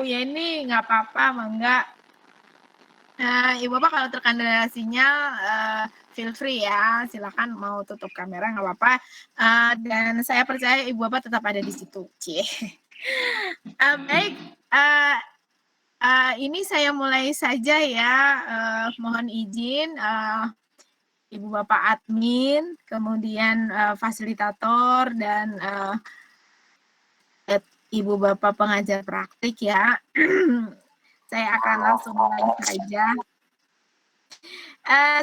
Yeni, nggak apa-apa, enggak. Ibu Bapak kalau terkendala sinyal, feel free ya, silakan mau tutup kamera nggak apa-apa. Dan saya percaya Ibu Bapak tetap ada di situ. Cie. Baik, ini saya mulai saja ya. Mohon izin, Ibu Bapak admin, kemudian fasilitator dan Ibu Bapak pengajar praktik ya. Saya akan langsung mulai saja.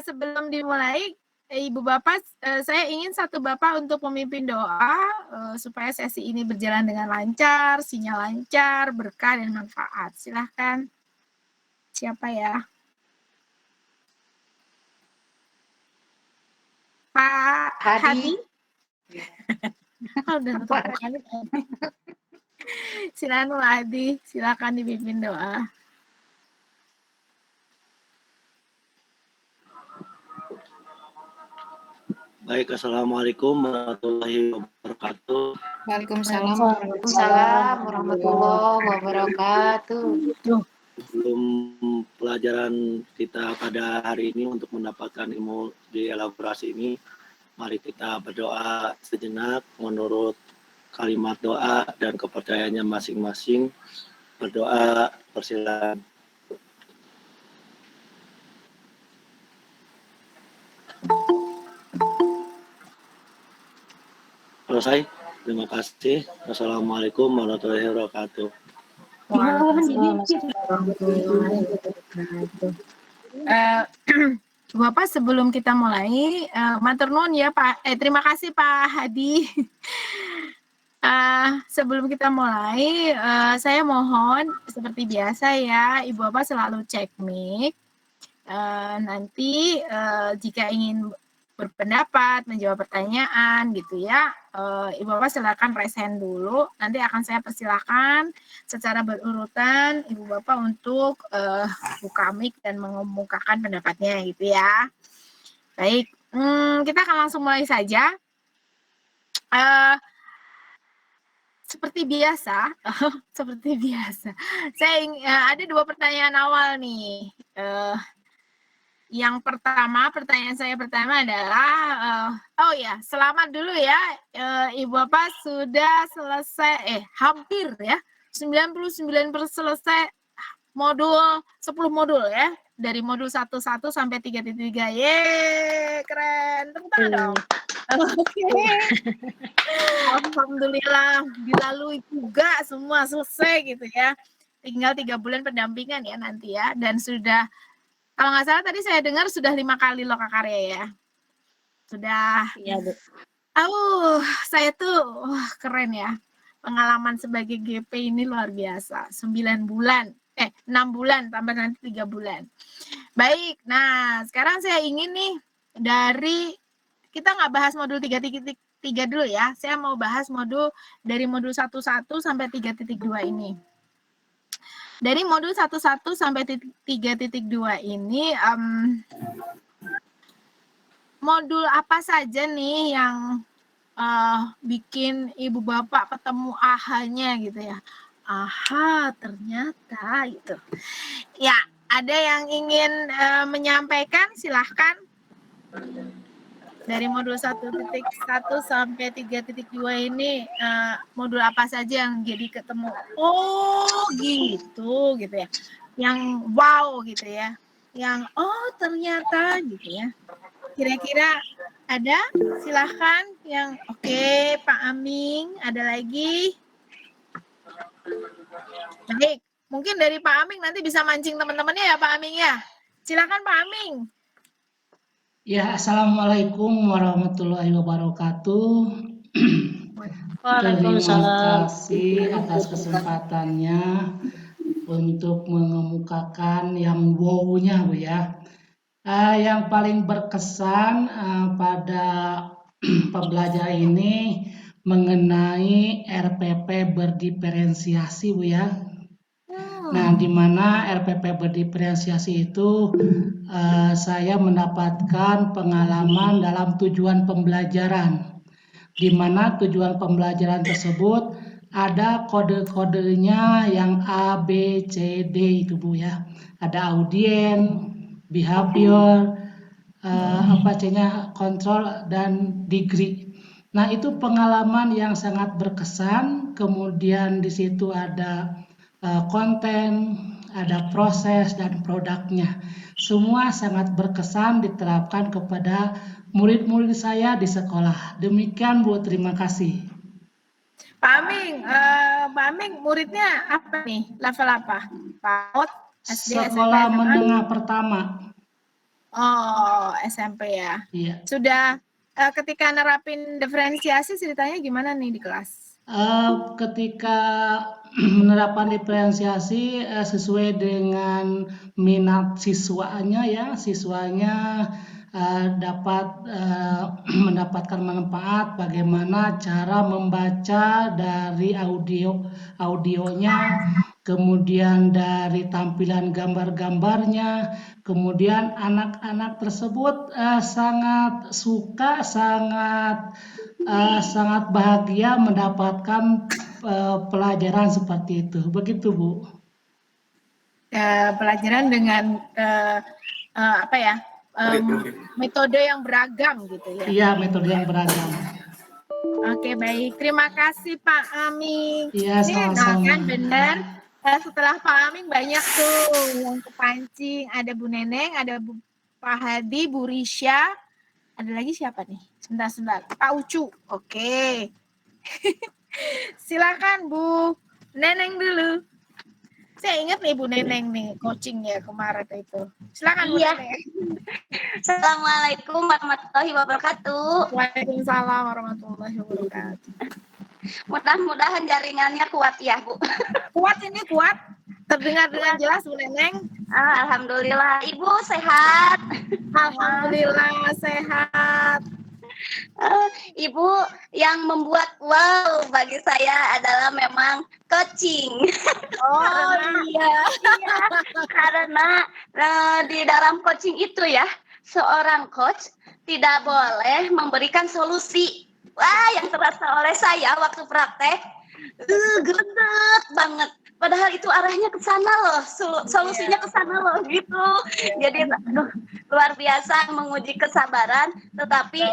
Sebelum dimulai, Ibu Bapak, saya ingin satu Bapak untuk memimpin doa supaya sesi ini berjalan dengan lancar, sinyal lancar, berkah dan manfaat. Silahkan. Siapa ya? Pak Hadi? Oh, udah tutup kali. Silakan Pak Hadi, silakan dipimpin doa. Baik, Assalamualaikum warahmatullahi wabarakatuh. Waalaikumsalam warahmatullahi wabarakatuh. Sebelum pelajaran kita pada hari ini untuk mendapatkan ilmu di elaborasi ini, mari kita berdoa sejenak menurut kalimat doa dan kepercayaannya masing-masing. Berdoa, persilakan. Selesai. Terima kasih. Wassalamualaikum warahmatullahi wabarakatuh. Bapak, sebelum kita mulai, matur nuwun ya Pak. Terima kasih Pak Hadi. Sebelum kita mulai, saya mohon seperti biasa ya, Ibu Bapak selalu cek mic. Nanti jika ingin berpendapat, menjawab pertanyaan gitu ya, Ibu Bapak silakan raise hand dulu, nanti akan saya persilakan secara berurutan Ibu Bapak untuk buka mic dan mengemukakan pendapatnya gitu ya. Baik, kita akan langsung mulai saja. Seperti biasa, saya ada dua pertanyaan awal nih. Yang pertama, pertanyaan saya pertama adalah, oh ya, selamat dulu ya, Ibu Bapak sudah selesai, hampir ya, 99% selesai modul, 10 modul ya, dari modul 11 sampai 3.3, yeay, keren, tepuk tangan dong. Oke. Alhamdulillah, dilalui juga semua selesai gitu ya, tinggal 3 bulan pendampingan ya nanti ya, dan sudah, kalau nggak salah tadi saya dengar sudah 5 kali lokakarya ya. Sudah. Iya, Bu. Saya tuh keren ya. Pengalaman sebagai GP ini luar biasa. 6 bulan tambah nanti 3 bulan. Baik. Nah, sekarang saya ingin nih kita nggak bahas modul 3.3 dulu ya. Saya mau bahas dari modul 11 sampai 3.2 ini. Dari modul 11 sampai 3.2 ini, modul apa saja nih yang bikin Ibu Bapak ketemu ahanya gitu ya. Aha, ternyata gitu. Ya, ada yang ingin menyampaikan, silahkan. Dari modul 1.1 sampai 3.2 ini, modul apa saja yang jadi ketemu, oh gitu ya, yang wow gitu ya, yang oh ternyata gitu ya. Kira-kira ada? Silahkan yang oke, Pak Aming, ada lagi? Baik, mungkin dari Pak Aming nanti bisa mancing teman-temannya ya Pak Aming ya. Silahkan Pak Aming. Ya, Assalamualaikum warahmatullahi wabarakatuh. Terima kasih atas kesempatannya untuk mengemukakan yang wow-nya, Bu ya. Yang paling berkesan pada pembelajaran ini mengenai RPP berdiferensiasi, Bu ya. Nah, di mana RPP berdiferensiasi itu saya mendapatkan pengalaman dalam tujuan pembelajaran, di mana tujuan pembelajaran tersebut ada kode-kodenya yang A, B, C, D itu Bu ya. Ada audien, behavior, apa C-nya kontrol dan degree. Nah, itu pengalaman yang sangat berkesan. Kemudian di situ ada konten, ada proses dan produknya. Semua sangat berkesan diterapkan kepada murid-murid saya di sekolah. Demikian Bu, terima kasih. Pak Aming muridnya apa nih? Level apa? PAUD, SD, SMP, Sekolah SMA? menengah pertama. Oh, SMP ya. Iya. Sudah ketika nerapin diferensiasi ceritanya gimana nih di kelas? Ketika menerapkan diferensiasi sesuai dengan minat siswanya ya, siswanya dapat mendapatkan manfaat bagaimana cara membaca dari audionya, kemudian dari tampilan gambar-gambarnya, kemudian anak-anak tersebut sangat suka, sangat bahagia mendapatkan pelajaran seperti itu. Begitu Bu. Pelajaran dengan apa ya? Metode yang beragam gitu ya. Iya, metode yang beragam. Oke, baik. Terima kasih Pak Aming. Iya, Ini sama-sama. kan benar. Setelah Pak Aming banyak tuh yang kepancing. Ada Bu Neneng, ada Pak Hadi, Bu Risha. Ada lagi siapa nih? Sebentar. Pak Ucu. Oke. Silakan Bu Neneng dulu. Saya ingat nih Bu Neneng nih coachingnya kemarin itu. Silakan Bu Neneng. Assalamualaikum warahmatullahi wabarakatuh. Waalaikumsalam warahmatullahi wabarakatuh. Mudah-mudahan jaringannya kuat ya Bu. Kuat ini kuat. Terdengar dengan jelas Bu Neneng. Alhamdulillah. Ibu sehat. Alhamdulillah sehat. Ibu yang membuat wow bagi saya adalah memang coaching. Oh iya. Karena di dalam coaching itu ya, seorang coach tidak boleh memberikan solusi. Wah, yang terasa oleh saya waktu praktek, gede banget. Padahal itu arahnya ke sana loh, solusinya ke sana loh gitu. Jadi luar biasa menguji kesabaran, tetapi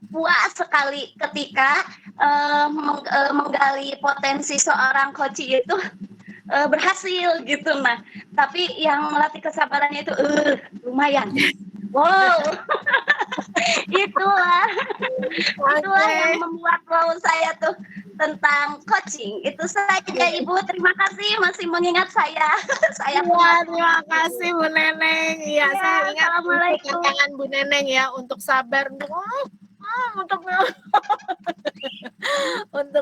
puas sekali ketika menggali potensi seorang coach itu berhasil gitu. Nah, tapi yang melatih kesabarannya itu lumayan. Wow. itulah yang membuat wow saya tuh tentang coaching. Itu saja Ibu, terima kasih masih mengingat saya. Terima kasih Bu Neneng. Iya, saya ingat Assalamualaikum. tangan Bu Neneng ya untuk sabar untuk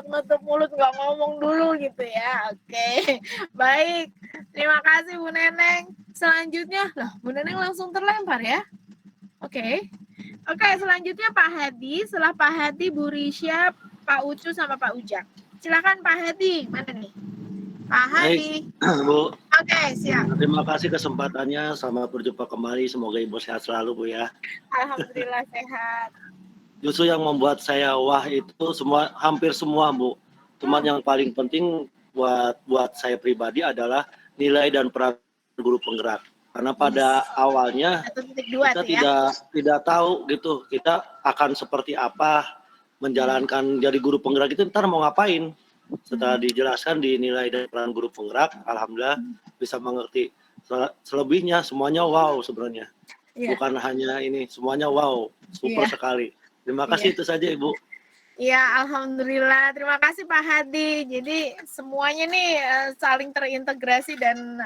nutup mulut nggak ngomong dulu gitu ya. Oke. Baik. Terima kasih Bu Neneng. Selanjutnya Bu Neneng langsung terlempar ya. Oke, selanjutnya Pak Hadi. Setelah Pak Hadi, Bu Risha, Pak Ucu, sama Pak Ujang. Silakan Pak Hadi. Mana nih? Pak Hadi. Baik, Bu. Oke, siap. Terima kasih kesempatannya. Selamat berjumpa kembali. Semoga Ibu sehat selalu, Bu ya. Alhamdulillah sehat. Justru yang membuat saya wah itu hampir semua, Bu. Cuman yang paling penting buat saya pribadi adalah nilai dan peran guru penggerak. Karena pada awalnya kita tidak tahu gitu, kita akan seperti apa menjalankan jadi guru penggerak itu ntar mau ngapain. Setelah dijelaskan di nilai dan peran guru penggerak, alhamdulillah bisa mengerti. Selebihnya semuanya wow sebenarnya. Bukan hanya ini, semuanya wow, super sekali. Terima kasih itu saja Ibu. Iya, alhamdulillah. Terima kasih Pak Hadi. Jadi semuanya nih saling terintegrasi dan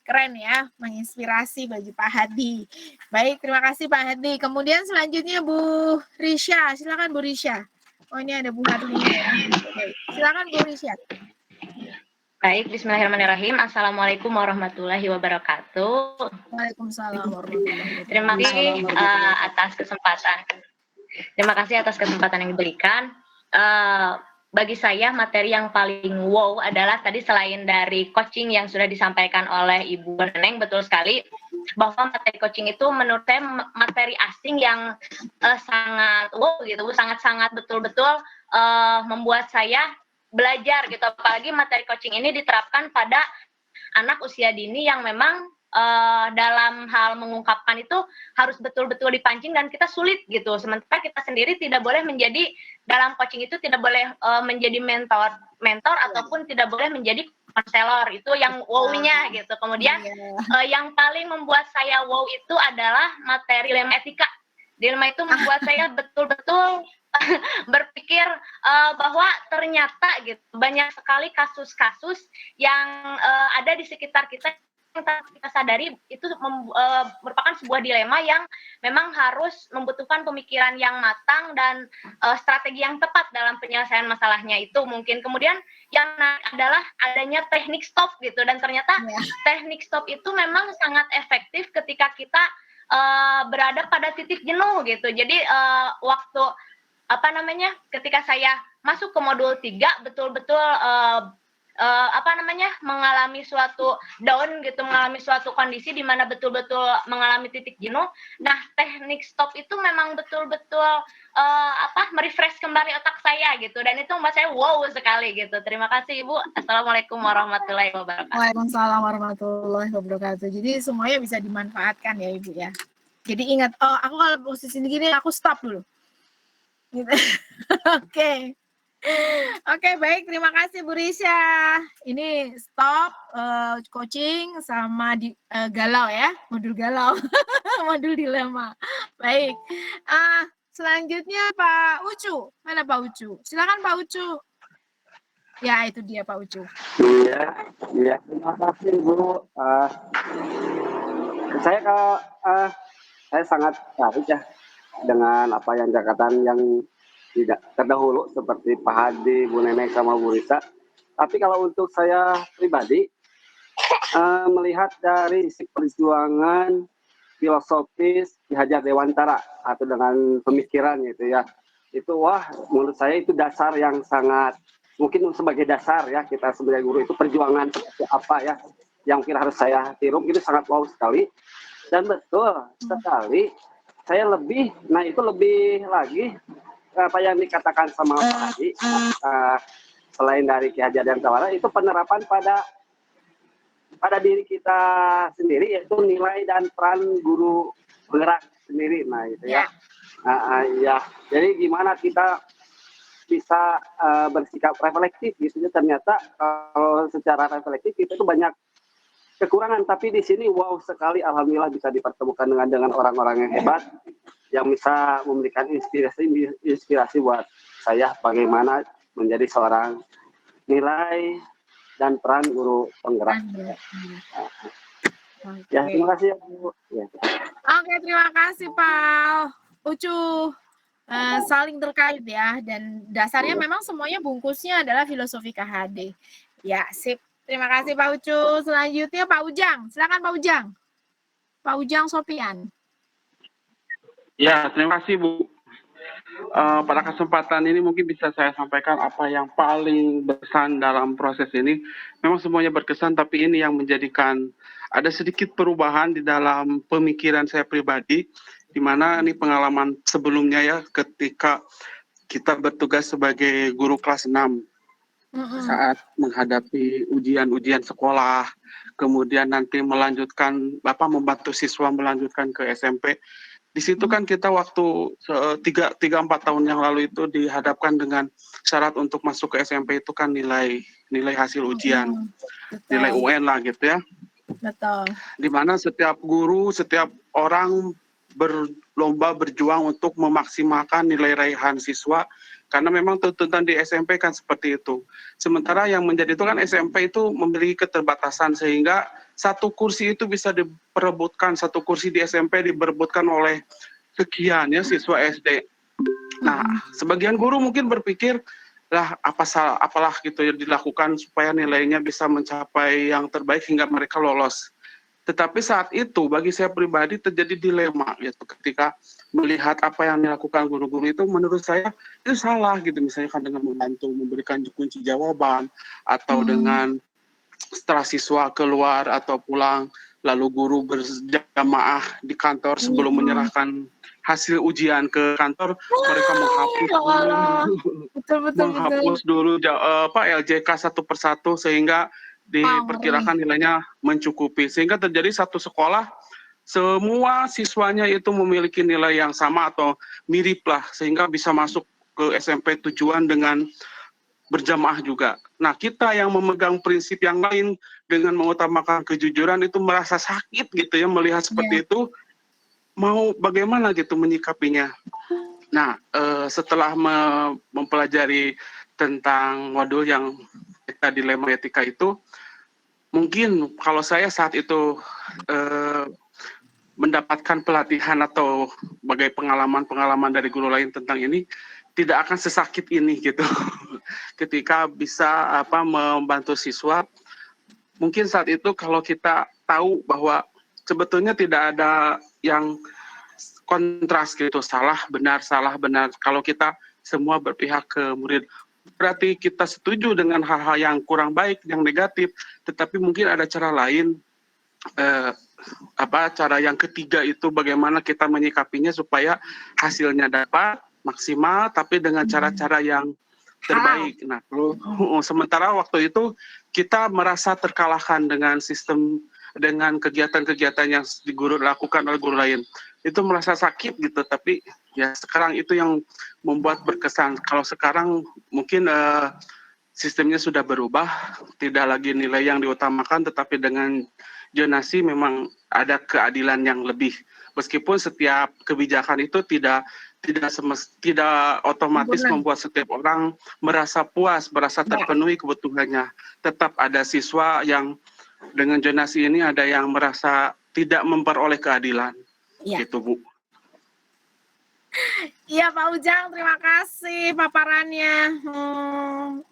keren ya, menginspirasi bagi Pak Hadi. Baik, terima kasih Pak Hadi. Kemudian selanjutnya Bu Risha, silakan Bu Risha. Oh ini ada Bu Hadi. Silakan Bu Risha. Baik, bismillahirrahmanirrahim. Assalamualaikum warahmatullahi wabarakatuh. Waalaikumsalam warahmatullahi wabarakatuh. Terima kasih atas kesempatan. Terima kasih atas kesempatan yang diberikan. Bagi saya materi yang paling wow adalah tadi selain dari coaching yang sudah disampaikan oleh Ibu Neneng, betul sekali bahwa materi coaching itu menurut saya materi asing yang sangat wow gitu, sangat-sangat betul-betul membuat saya belajar gitu, apalagi materi coaching ini diterapkan pada anak usia dini yang memang dalam hal mengungkapkan itu harus betul-betul dipancing dan kita sulit gitu. Sementara kita sendiri tidak boleh menjadi dalam coaching itu tidak boleh menjadi mentor ataupun tidak boleh menjadi konselor. Itu yang wow-nya gitu. Kemudian yang paling membuat saya wow itu adalah materi dilema etika. Dilema itu membuat saya betul-betul berpikir bahwa ternyata gitu banyak sekali kasus-kasus yang ada di sekitar kita yang kita sadari itu merupakan sebuah dilema yang memang harus membutuhkan pemikiran yang matang dan strategi yang tepat dalam penyelesaian masalahnya itu. Mungkin kemudian yang adalah adanya teknik stop gitu, dan ternyata teknik stop itu memang sangat efektif ketika kita berada pada titik jenuh gitu. Jadi waktu ketika saya masuk ke modul 3 betul-betul mengalami suatu down gitu, mengalami suatu kondisi di mana betul-betul mengalami titik jenuh. Nah, teknik stop itu memang betul-betul merefresh kembali otak saya gitu, dan itu membuat saya wow sekali gitu. Terima kasih Ibu. Assalamualaikum warahmatullahi wabarakatuh. Waalaikumsalam warahmatullahi wabarakatuh. Jadi semuanya bisa dimanfaatkan ya Ibu ya. Jadi ingat, aku kalau posisi gini aku stop dulu. Gitu. Oke, baik, terima kasih Bu Risha. Ini stop coaching sama galau ya, modul galau, modul dilema. Baik, selanjutnya Pak Ucu. Mana Pak Ucu? Silakan Pak Ucu. Ya, itu dia Pak Ucu. Iya, terima kasih Bu. Saya sangat tertarik ya dengan apa yang Jakarta yang tidak terdahulu seperti Pak Hadi, Bu Nenek sama Bu Risa. Tapi kalau untuk saya pribadi melihat dari sisi perjuangan filosofis Ki Hajar Dewantara atau dengan pemikiran gitu ya, itu menurut saya itu dasar yang sangat mungkin sebagai dasar ya kita sebagai guru itu perjuangan seperti apa ya yang mungkin harus saya tiru, itu sangat wow sekali. Dan betul sekali saya lebih lagi apa yang dikatakan sama Pak Hadi, selain dari Ki Hajar Dewantara itu penerapan pada diri kita sendiri, yaitu nilai dan peran guru penggerak sendiri. Nah itu ya. Ya, jadi gimana kita bisa bersikap reflektif gitu ya. Ternyata kalau secara reflektif itu banyak kekurangan, tapi di sini wow sekali, alhamdulillah bisa dipertemukan dengan orang-orang yang hebat yang bisa memberikan inspirasi buat saya bagaimana menjadi seorang nilai dan peran guru penggerak. Ya, terima kasih ya Bu. Ya. Oke, terima kasih Pak Ucu. Saling terkait ya, dan dasarnya memang semuanya bungkusnya adalah filosofi KHD. Ya, sip. Terima kasih Pak Ucu. Selanjutnya Pak Ujang. Silakan Pak Ujang. Pak Ujang Sofian. Ya, terima kasih Bu. Pada kesempatan ini mungkin bisa saya sampaikan apa yang paling berkesan dalam proses ini. Memang semuanya berkesan, tapi ini yang menjadikan ada sedikit perubahan di dalam pemikiran saya pribadi, di mana ini pengalaman sebelumnya ya ketika kita bertugas sebagai guru kelas 6 saat menghadapi ujian-ujian sekolah, kemudian nanti membantu siswa melanjutkan ke SMP. Di situ kan kita waktu 3-4 tahun yang lalu itu dihadapkan dengan syarat untuk masuk ke SMP itu kan nilai hasil ujian, nilai UN lah gitu ya. Betul. Di mana setiap guru, setiap orang berlomba berjuang untuk memaksimalkan nilai raihan siswa, karena memang tuntutan di SMP kan seperti itu. Sementara yang menjadi itu kan SMP itu memiliki keterbatasan, sehingga satu kursi itu bisa diperebutkan, satu kursi di SMP diperebutkan oleh sekian ya siswa SD. Nah, sebagian guru mungkin berpikir, apalah gitu ya dilakukan supaya nilainya bisa mencapai yang terbaik hingga mereka lolos. Tetapi saat itu bagi saya pribadi terjadi dilema gitu, ketika melihat apa yang dilakukan guru-guru itu menurut saya itu salah gitu, misalnya kan dengan membantu memberikan kunci jawaban atau dengan setelah siswa keluar atau pulang lalu guru berjamaah di kantor sebelum menyerahkan hasil ujian ke kantor, mereka menghapus Ya Allah. Betul. menghapus dulu LJK satu persatu sehingga diperkirakan nilainya mencukupi, sehingga terjadi satu sekolah semua siswanya itu memiliki nilai yang sama atau mirip lah, sehingga bisa masuk ke SMP tujuan dengan berjamaah juga. Nah, kita yang memegang prinsip yang lain dengan mengutamakan kejujuran itu merasa sakit gitu ya melihat seperti itu, mau bagaimana gitu menyikapinya. Nah, setelah mempelajari tentang modul yang kita dilema etika itu, mungkin kalau saya saat itu mendapatkan pelatihan atau bagai pengalaman-pengalaman dari guru lain tentang ini, tidak akan sesakit ini gitu. Ketika bisa membantu siswa, mungkin saat itu kalau kita tahu bahwa sebetulnya tidak ada yang kontras gitu, salah benar. Kalau kita semua berpihak ke murid, berarti kita setuju dengan hal-hal yang kurang baik, yang negatif, tetapi mungkin ada cara lain. Cara yang ketiga itu bagaimana kita menyikapinya supaya hasilnya dapat maksimal tapi dengan cara-cara yang terbaik. Nah, sementara waktu itu kita merasa terkalahkan dengan sistem, dengan kegiatan-kegiatan yang guru lakukan oleh guru lain. Itu merasa sakit gitu, tapi ya sekarang itu yang membuat berkesan. Kalau sekarang mungkin sistemnya sudah berubah, tidak lagi nilai yang diutamakan, tetapi dengan zonasi memang ada keadilan yang lebih. Meskipun setiap kebijakan itu tidak otomatis membuat setiap orang merasa puas, merasa terpenuhi kebutuhannya. Tetap ada siswa yang dengan zonasi ini ada yang merasa tidak memperoleh keadilan. Gitu, Bu. Iya Pak Ujang, terima kasih paparannya.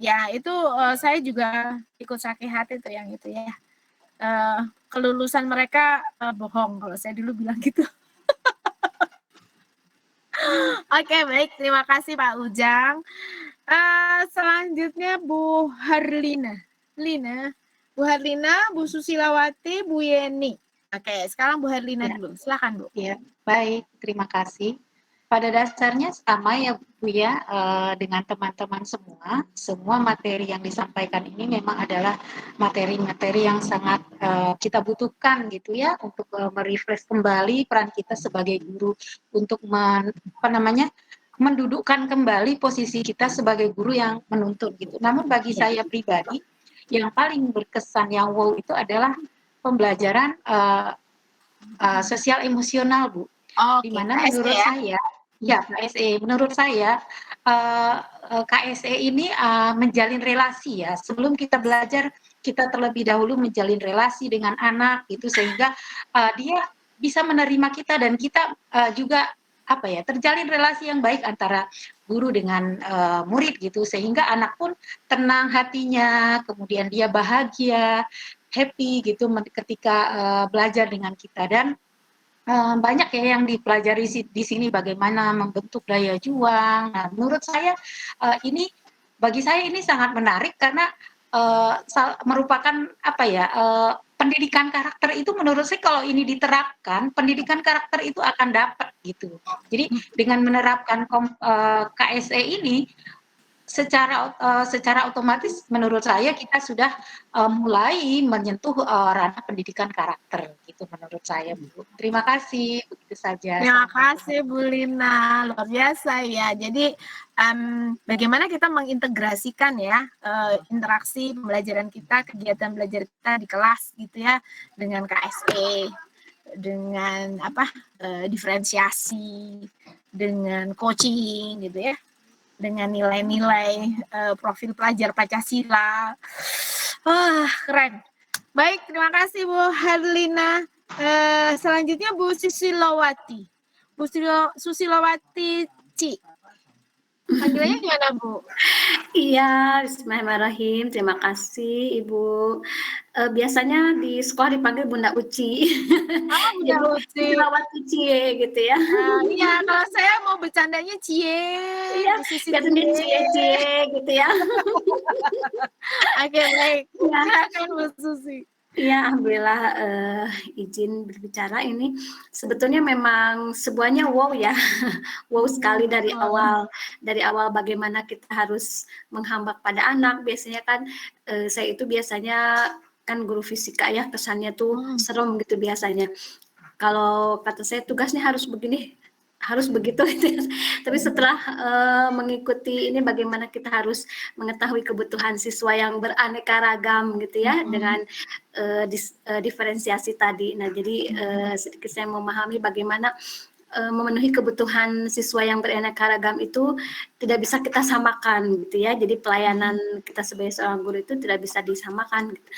Ya itu saya juga ikut sakit hati tuh yang itu ya. Kelulusan mereka bohong kalau saya dulu bilang gitu. Oke, baik, terima kasih Pak Ujang. Selanjutnya Bu Harlina. Bu Harlina, Bu Susilawati, Bu Yeni. Oke, sekarang Bu Harlina dulu. Silakan Bu. Ya, baik, terima kasih. Pada dasarnya sama ya Bu ya, dengan teman-teman semua materi yang disampaikan ini memang adalah materi-materi yang sangat kita butuhkan gitu ya, untuk merefresh kembali peran kita sebagai guru untuk mendudukkan kembali posisi kita sebagai guru yang menuntut gitu. Namun bagi saya pribadi, yang paling berkesan, yang wow itu adalah pembelajaran sosial emosional Bu. Di mana menurut saya, ya KSE, menurut saya KSE ini menjalin relasi ya. Sebelum kita belajar, kita terlebih dahulu menjalin relasi dengan anak gitu, sehingga dia bisa menerima kita dan kita juga terjalin relasi yang baik antara guru dengan murid gitu, sehingga anak pun tenang hatinya, kemudian dia bahagia, happy gitu ketika belajar dengan kita. Dan banyak ya yang dipelajari di sini, bagaimana membentuk daya juang. Nah, menurut saya bagi saya ini sangat menarik karena merupakan pendidikan karakter itu. Menurut saya kalau ini diterapkan, pendidikan karakter itu akan dapat gitu. Jadi dengan menerapkan KSE ini secara otomatis menurut saya kita sudah mulai menyentuh ranah pendidikan karakter gitu menurut saya Bu. Terima kasih, begitu saja. Terima kasih Bu Lina, luar biasa ya. Jadi bagaimana kita mengintegrasikan ya interaksi pembelajaran kita, kegiatan belajar kita di kelas gitu ya, dengan KSE, dengan diferensiasi, dengan coaching gitu ya, dengan nilai-nilai profil pelajar Pancasila. Keren. Baik, terima kasih Bu Harlina. Selanjutnya Bu Susilawati. Bu Susilawati Ci. Panggilannya gimana Bu? Iya, bismillahirrahmanirrahim. Terima kasih Ibu. Biasanya di sekolah dipanggil Bunda Uci. Bunda Uci. Susilawati Cie gitu ya. Iya, kalau saya mau bercandanya Cie. Iya, biasanya Cie gitu ya. Oke, baik. Silakan Bu Susi. Iya, alhamdulillah izin berbicara ini sebetulnya memang semuanya wow ya, wow sekali dari awal bagaimana kita harus menghamba pada anak. Biasanya kan saya itu biasanya kan guru fisika ya, kesannya tuh serem gitu biasanya. Kalau kata saya tugasnya harus begini, harus begitu gitu ya. Tapi setelah mengikuti ini bagaimana kita harus mengetahui kebutuhan siswa yang beraneka ragam gitu ya dengan diferensiasi tadi. Nah, jadi sedikit saya memahami bagaimana memenuhi kebutuhan siswa yang beraneka ragam itu tidak bisa kita samakan gitu ya. Jadi pelayanan kita sebagai seorang guru itu tidak bisa disamakan gitu.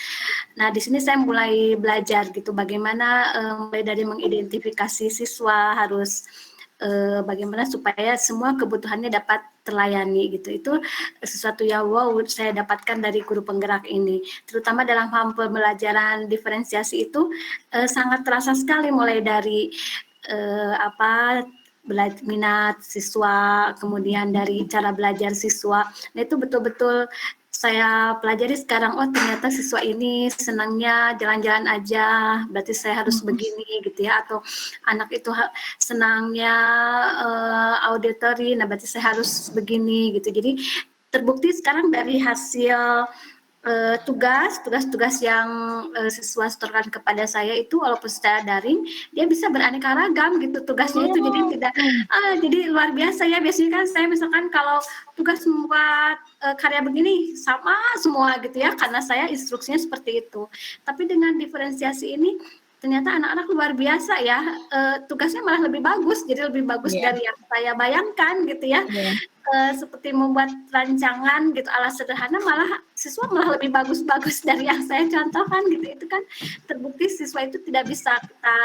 Nah, di sini saya mulai belajar gitu bagaimana mulai dari mengidentifikasi siswa harus bagaimana supaya semua kebutuhannya dapat terlayani gitu. Itu sesuatu yang wow saya dapatkan dari guru penggerak ini. Terutama dalam hal pembelajaran diferensiasi itu sangat terasa sekali mulai dari minat siswa, kemudian dari cara belajar siswa. Nah, itu betul-betul saya pelajari sekarang, oh ternyata siswa ini senangnya jalan-jalan aja, berarti saya harus begini gitu ya, atau anak itu senangnya auditory, nah berarti saya harus begini gitu. Jadi terbukti sekarang dari hasil tugas-tugas yang siswa setorkan kepada saya itu walaupun secara daring dia bisa beraneka ragam gitu tugasnya itu, jadi tidak jadi luar biasa ya. Biasanya kan saya misalkan kalau tugas membuat karya begini sama semua gitu ya karena saya instruksinya seperti itu, tapi dengan diferensiasi ini ternyata anak-anak luar biasa ya, tugasnya malah lebih bagus, jadi lebih bagus dari yang saya bayangkan gitu ya. Seperti membuat rancangan gitu ala sederhana, malah siswa malah lebih bagus-bagus dari yang saya contohkan gitu. Itu kan terbukti siswa itu tidak bisa kita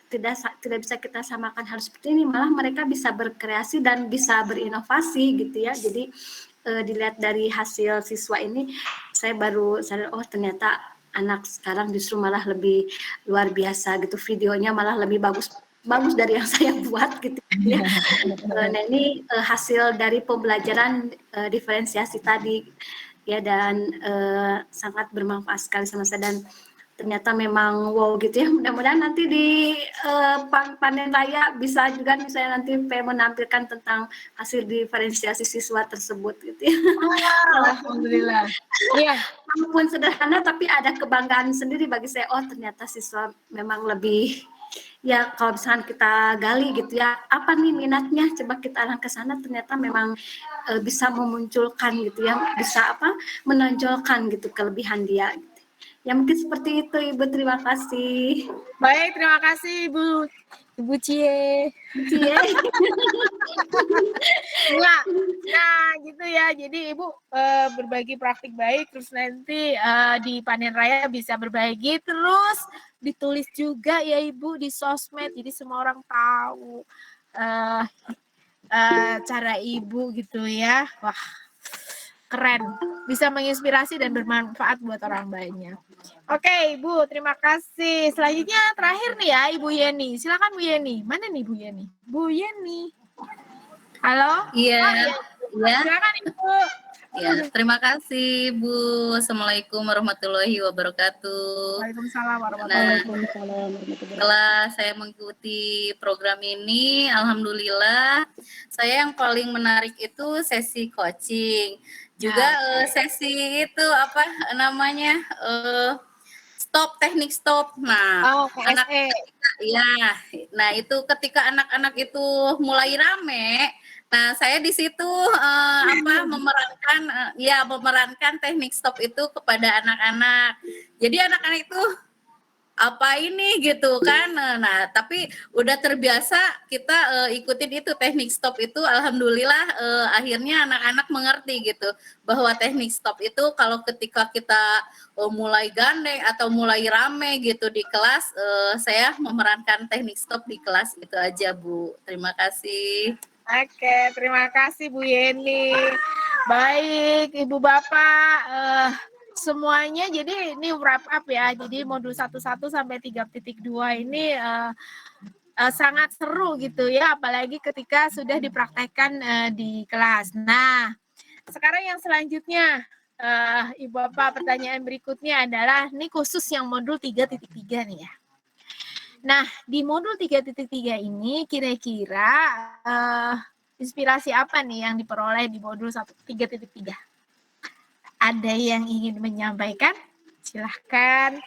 tidak bisa kita samakan harus seperti ini, malah mereka bisa berkreasi dan bisa berinovasi gitu ya. Jadi dilihat dari hasil siswa ini saya baru sadar, oh ternyata anak sekarang justru malah lebih luar biasa gitu, videonya malah lebih bagus dari yang saya buat gitu ya. Nah, ini hasil dari pembelajaran diferensiasi tadi ya, dan sangat bermanfaat sekali sama saya, dan ternyata memang wow gitu ya. Mudah-mudahan nanti di panen raya bisa juga misalnya nanti menampilkan tentang hasil diferensiasi siswa tersebut gitu ya. Alhamdulillah. Iya. Walaupun sederhana tapi ada kebanggaan sendiri bagi saya, oh ternyata siswa memang lebih ya, kalau misalkan kita gali gitu ya, apa nih minatnya, coba kita arah ke sana, ternyata memang bisa memunculkan gitu ya, bisa menonjolkan gitu kelebihan dia gitu. Ya mungkin seperti itu Ibu, terima kasih. Baik, terima kasih Ibu Cie. Nah gitu ya, jadi Ibu berbagi praktik baik, terus nanti di panen raya bisa berbagi, terus ditulis juga ya Ibu di sosmed, jadi semua orang tahu cara Ibu gitu ya. Wah, keren, bisa menginspirasi dan bermanfaat buat orang banyak. Oke Ibu, terima kasih. Selanjutnya terakhir nih ya Ibu Yeni, silakan Bu Yeni. Mana nih Bu Yeni? Bu Yeni, halo? Iya, ya. Silakan Ibu. Ya, terima kasih Bu. Assalamualaikum warahmatullahi wabarakatuh. Waalaikumsalam warahmatullahi wabarakatuh. Setelah saya mengikuti program ini, alhamdulillah, saya yang paling menarik itu sesi coaching. Juga sesi itu apa namanya? Teknik stop. Nah, anak-anak ya. Nah, itu ketika anak-anak itu mulai rame, nah, saya di situ memerankan teknik stop itu kepada anak-anak. Jadi anak-anak itu apa ini gitu kan. Nah, tapi udah terbiasa kita ikutin itu teknik stop itu, alhamdulillah akhirnya anak-anak mengerti gitu bahwa teknik stop itu kalau ketika kita mulai gandeng atau mulai rame gitu di kelas, saya memerankan teknik stop di kelas. Itu aja Bu. Terima kasih. Oke, terima kasih Bu Yeni. Baik, Ibu Bapak, semuanya jadi ini wrap up ya. Jadi modul 11 sampai 3.2 ini sangat seru gitu ya, apalagi ketika sudah dipraktekkan di kelas. Nah, sekarang yang selanjutnya Ibu Bapak, pertanyaan berikutnya adalah, ini khusus yang modul 3.3 nih ya. Nah, di modul 3.3 ini kira-kira inspirasi apa nih yang diperoleh di modul 3.3? Ada yang ingin menyampaikan? Silahkan.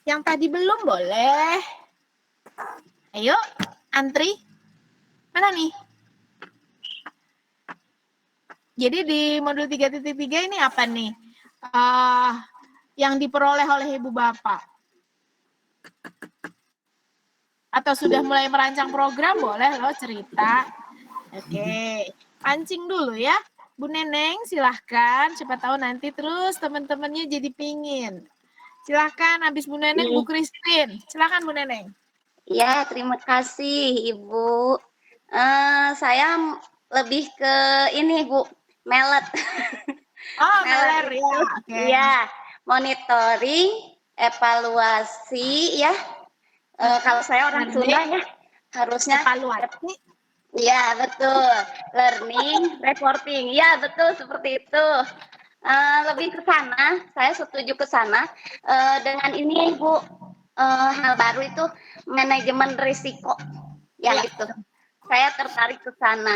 Yang tadi belum boleh. Ayo, antri. Mana nih? Jadi di modul 3.3 ini apa nih? Yang diperoleh oleh Ibu Bapak? Atau sudah mulai merancang program? Boleh loh cerita. Oke, pancing dulu ya. Bu Neneng, silahkan. Siapa tahu nanti terus teman-temannya jadi pingin. Silahkan, habis Bu Neneng, Bu Christine. Silahkan Bu Neneng. Ya, terima kasih Ibu. Saya lebih ke ini Bu, melet. Oh, meler ya. Oke. Iya, monitoring, evaluasi ya. Kalau saya orang Sunda ya, harusnya evaluasi. Iya, betul. Learning, reporting. Ya, betul seperti itu. Lebih ke sana, saya setuju ke sana. Dengan ini Ibu, hal baru itu manajemen risiko. Yang itu. Saya tertarik ke sana.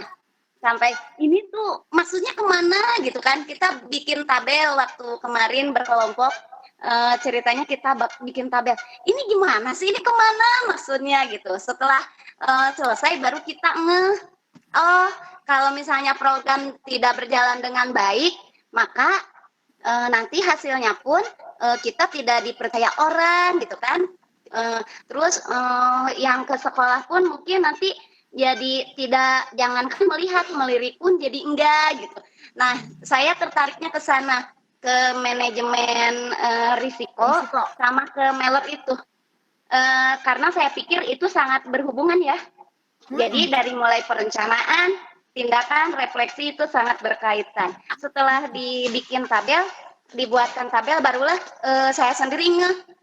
Sampai ini tuh maksudnya kemana gitu kan. Kita bikin tabel waktu kemarin berkelompok. Ceritanya kita bikin tabel. Ini gimana sih? Ini kemana maksudnya gitu. Setelah selesai baru kita oh kalau misalnya program tidak berjalan dengan baik, maka nanti hasilnya pun kita tidak dipercaya orang gitu kan. Terus yang ke sekolah pun mungkin nanti jadi jangankan melihat, melirik pun jadi enggak gitu. Nah, saya tertariknya ke sana, ke manajemen risiko sama ke Meller itu. Karena saya pikir itu sangat berhubungan ya. Jadi dari mulai perencanaan, tindakan, refleksi itu sangat berkaitan. Setelah dibikin tabel, dibuatkan tabel, barulah saya sendiri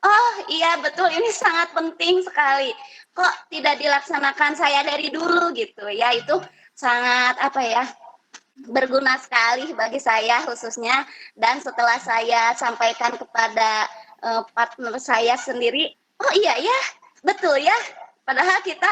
oh iya betul ini sangat penting sekali. Kok tidak dilaksanakan saya dari dulu gitu ya, itu sangat berguna sekali bagi saya khususnya. Dan setelah saya sampaikan kepada partner saya sendiri, oh iya ya betul ya, padahal kita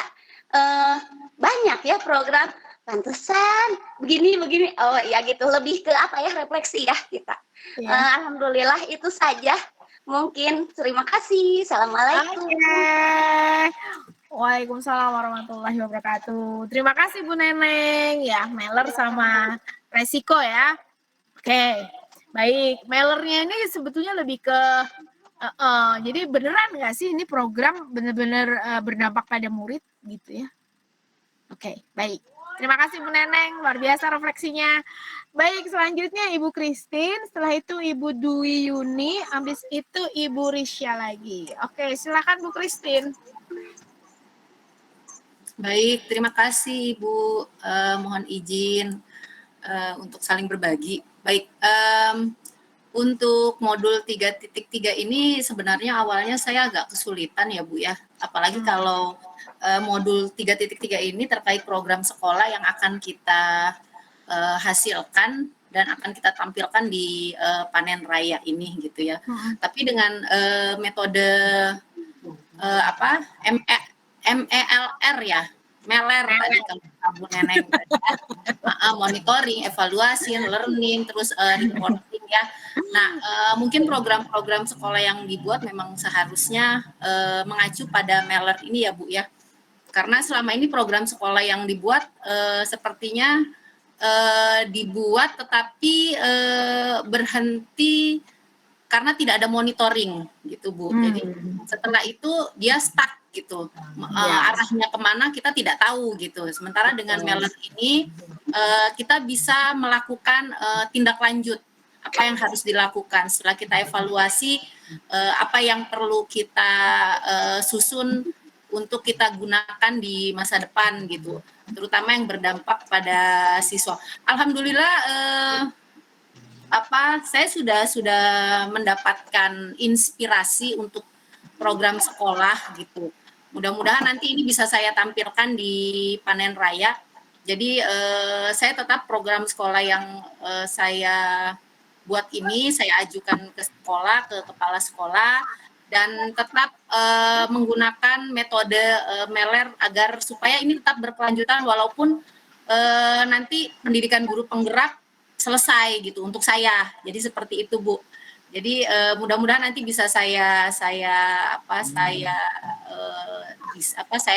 banyak ya program, pantesan begini oh ya gitu, lebih ke refleksi ya kita. Alhamdulillah itu saja mungkin. Terima kasih. Assalamualaikum. Waalaikumsalam warahmatullahi wabarakatuh. Terima kasih Bu Neneng ya, Meller sama resiko ya. Oke, baik. Mellernya ini sebetulnya lebih ke jadi beneran nggak sih ini program benar-benar berdampak pada murid gitu ya? Oke, baik. Terima kasih Bu Neneng, luar biasa refleksinya. Baik, selanjutnya Ibu Christine, setelah itu Ibu Dwi Yuni, habis itu Ibu Risha lagi. Oke, silakan Bu Christine. Baik, terima kasih Ibu. Mohon izin untuk saling berbagi. Baik, untuk modul 3.3 ini sebenarnya awalnya saya agak kesulitan ya Bu ya. Apalagi kalau modul 3.3 ini terkait program sekolah yang akan kita hasilkan dan akan kita tampilkan di panen raya ini gitu ya. Tapi dengan metode MELR ya, Meller tadi kalau Bu Neneng, monitoring, evaluasi, learning, terus reporting ya. Nah, mungkin program-program sekolah yang dibuat memang seharusnya mengacu pada Meller ini ya Bu ya. Karena selama ini program sekolah yang dibuat sepertinya dibuat tetapi berhenti karena tidak ada monitoring gitu Bu. Jadi setelah itu dia stuck gitu, arahnya kemana kita tidak tahu gitu. Sementara dengan Meller ini kita bisa melakukan tindak lanjut apa yang harus dilakukan setelah kita evaluasi, apa yang perlu kita susun untuk kita gunakan di masa depan gitu, terutama yang berdampak pada siswa. Alhamdulillah saya sudah mendapatkan inspirasi untuk program sekolah gitu. Mudah-mudahan nanti ini bisa saya tampilkan di panen raya. Jadi saya tetap program sekolah yang saya buat ini saya ajukan ke sekolah, ke kepala sekolah, dan tetap menggunakan metode meler agar supaya ini tetap berkelanjutan walaupun nanti pendidikan guru penggerak selesai gitu untuk saya. Jadi seperti itu, Bu. Jadi mudah-mudahan nanti bisa saya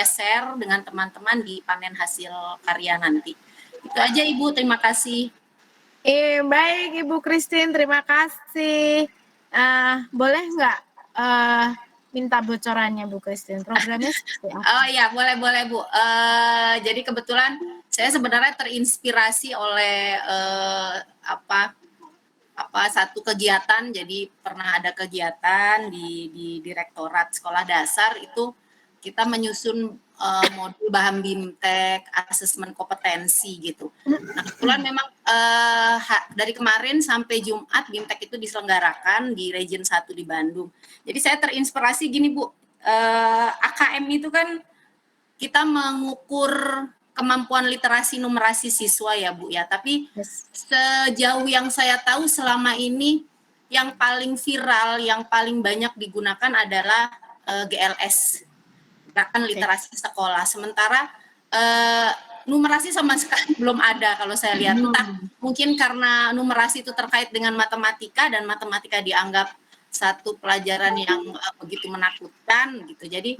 share dengan teman-teman di panen hasil karya nanti. Itu aja Ibu, terima kasih. Baik Ibu Christine, terima kasih. Boleh nggak minta bocorannya Bu Christine? Programnya seperti apa? Oh ya, boleh Bu. Jadi kebetulan saya sebenarnya terinspirasi oleh satu kegiatan. Jadi pernah ada kegiatan di Direktorat Sekolah Dasar itu kita menyusun modul bahan BIMTEK, asesmen kompetensi gitu. Nah, kebetulan memang dari kemarin sampai Jumat BIMTEK itu diselenggarakan di Region 1 di Bandung. Jadi saya terinspirasi gini Bu, AKM itu kan kita mengukur kemampuan literasi numerasi siswa ya Bu ya, tapi sejauh yang saya tahu selama ini yang paling viral, yang paling banyak digunakan adalah GLS, Gerakan Literasi Sekolah. Sementara numerasi sama sekali belum ada kalau saya lihat. Entah mungkin karena numerasi itu terkait dengan matematika dan matematika dianggap satu pelajaran yang begitu menakutkan gitu. Jadi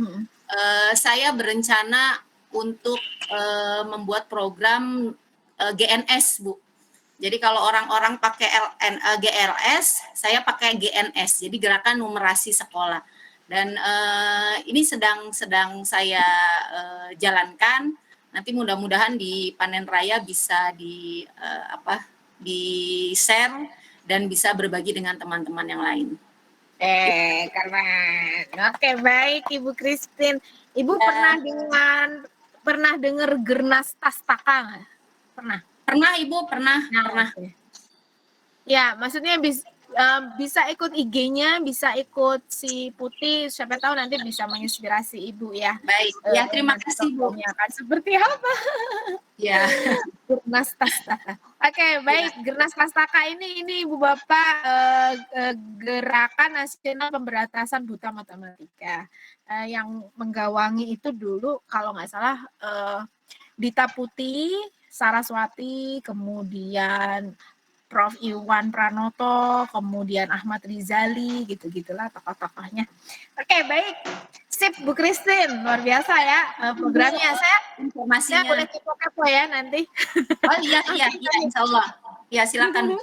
saya berencana untuk membuat program GNS, Bu. Jadi kalau orang-orang pakai GLS, saya pakai GNS. Jadi Gerakan Numerasi Sekolah. Dan ini sedang saya jalankan. Nanti mudah-mudahan di panen raya bisa di share dan bisa berbagi dengan teman-teman yang lain. Keren. Oke, baik Ibu Christine. Ibu pernah dengar Gernas Tastaka nggak? Pernah? Pernah Ibu, pernah. Okay. Ya, maksudnya bisa ikut IG-nya, bisa ikut si Putih, siapa tahu nanti bisa menginspirasi Ibu ya. Baik, ya terima kasih Bu. Akan seperti apa? Ya. Gernas Tastaka. Oke, baik. Gernas Tastaka ini Ibu Bapak Gerakan Nasional Pemberantasan Buta Matematika. Yang menggawangi itu dulu kalau nggak salah Dita Putih, Saraswati, kemudian Prof. Iwan Pranoto, kemudian Ahmad Rizali, gitu-gitulah tokoh-tokohnya. Oke, baik. Sip, Bu Christine. Luar biasa ya programnya. Saya boleh kepo-kepo ya nanti. Oh iya, insya Allah. Ya, silakan.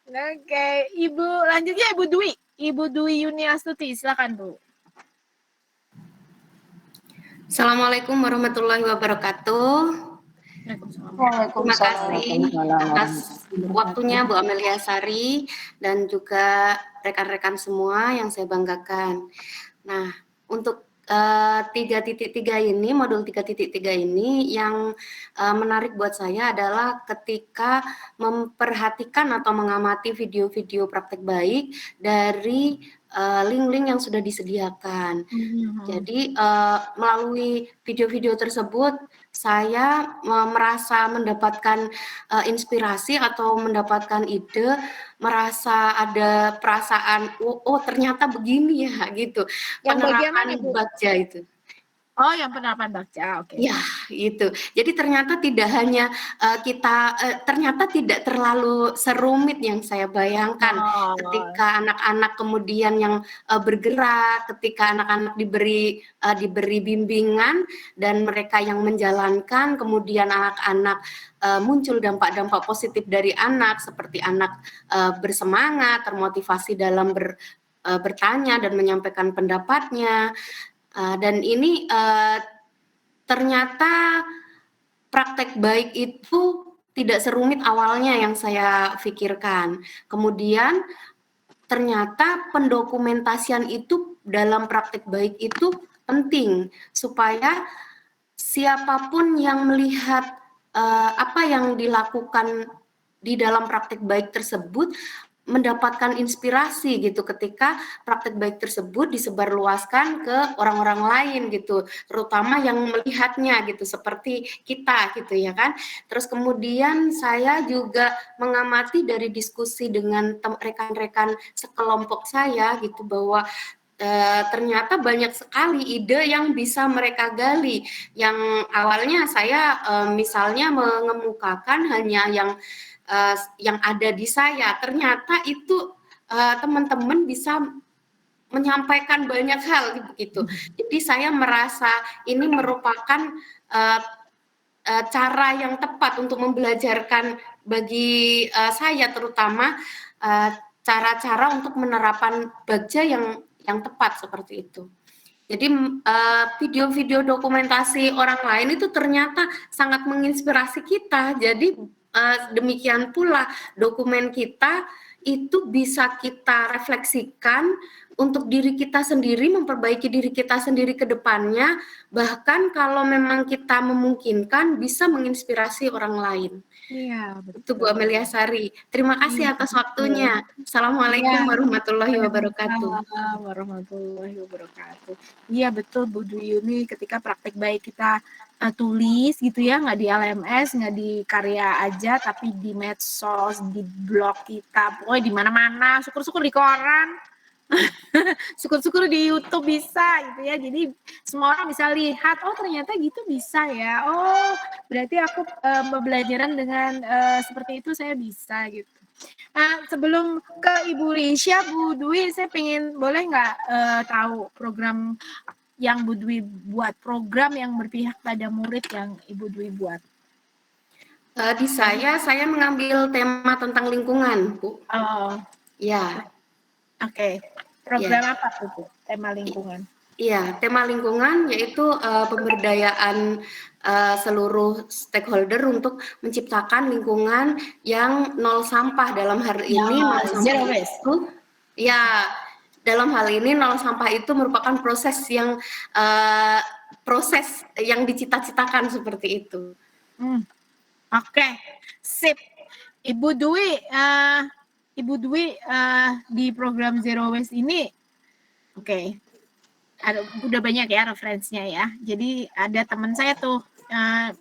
Oke, Ibu, lanjutnya Ibu Dwi. Ibu Dwi Yuniastuti, silakan Bu. Assalamualaikum warahmatullahi wabarakatuh. Terima kasih atas waktunya Bu Amelia Sari dan juga rekan-rekan semua yang saya banggakan. Nah, untuk 3.3 ini, modul 3.3 ini yang menarik buat saya adalah ketika memperhatikan atau mengamati video-video praktek baik dari link-link yang sudah disediakan. Jadi melalui video-video tersebut saya merasa mendapatkan inspirasi atau mendapatkan ide, merasa ada perasaan oh ternyata begini ya gitu. Yang penerapan Bagja itu. Oh, yang penerapan Bagja, oke. Ya, itu. Jadi ternyata tidak hanya ternyata tidak terlalu serumit yang saya bayangkan. Ketika anak-anak kemudian yang bergerak, ketika anak-anak diberi bimbingan dan mereka yang menjalankan, kemudian anak-anak muncul dampak-dampak positif dari anak, seperti anak bersemangat, termotivasi dalam bertanya dan menyampaikan pendapatnya. Dan ini ternyata praktek baik itu tidak serumit awalnya yang saya pikirkan. Kemudian ternyata pendokumentasian itu dalam praktek baik itu penting supaya siapapun yang melihat apa yang dilakukan di dalam praktek baik tersebut mendapatkan inspirasi gitu ketika praktek baik tersebut disebarluaskan ke orang-orang lain gitu, terutama yang melihatnya gitu seperti kita gitu ya kan. Terus kemudian saya juga mengamati dari diskusi dengan rekan-rekan sekelompok saya gitu bahwa ternyata banyak sekali ide yang bisa mereka gali. Yang awalnya saya misalnya mengemukakan hanya yang ada di saya, ternyata itu teman-teman bisa menyampaikan banyak hal gitu. Jadi saya merasa ini merupakan cara yang tepat untuk membelajarkan bagi saya terutama cara-cara untuk menerapkan bagja yang tepat seperti itu. Jadi video-video dokumentasi orang lain itu ternyata sangat menginspirasi kita. Jadi demikian pula dokumen kita itu bisa kita refleksikan untuk diri kita sendiri, memperbaiki diri kita sendiri ke depannya, bahkan kalau memang kita memungkinkan bisa menginspirasi orang lain. Iya, Itu Bu Amelia Sari. Terima kasih atas waktunya. Iya, Assalamualaikum warahmatullahi wabarakatuh. Waalaikumsalam warahmatullahi wabarakatuh. Iya betul Bu Dwi Yuni, ketika praktek baik kita tulis gitu ya, nggak di LMS, nggak di karya aja, tapi di medsos, di blog kita, pokoknya di mana-mana, syukur-syukur di koran, syukur-syukur di YouTube bisa gitu ya. Jadi semua orang bisa lihat, oh ternyata gitu bisa ya. Oh berarti aku pembelajaran dengan seperti itu saya bisa gitu. Nah, sebelum ke Ibu Risha, Bu Dwi, saya pengen boleh nggak tahu program yang Bu Dwi buat, program yang berpihak pada murid yang Ibu Dwi buat? Di saya mengambil tema tentang lingkungan, Bu. Oh, Ya. Oke. Program apa tuh, Bu? Tema lingkungan. Iya, tema lingkungan yaitu pemberdayaan seluruh stakeholder untuk menciptakan lingkungan yang nol sampah. Dalam hal ini nol zero sampah waste. itu, ya dalam hal ini nol sampah itu merupakan proses yang dicita-citakan seperti itu. Oke, sip. Ibu Dwi di program Zero Waste ini, oke. Udah banyak ya referensinya ya. Jadi ada teman saya tuh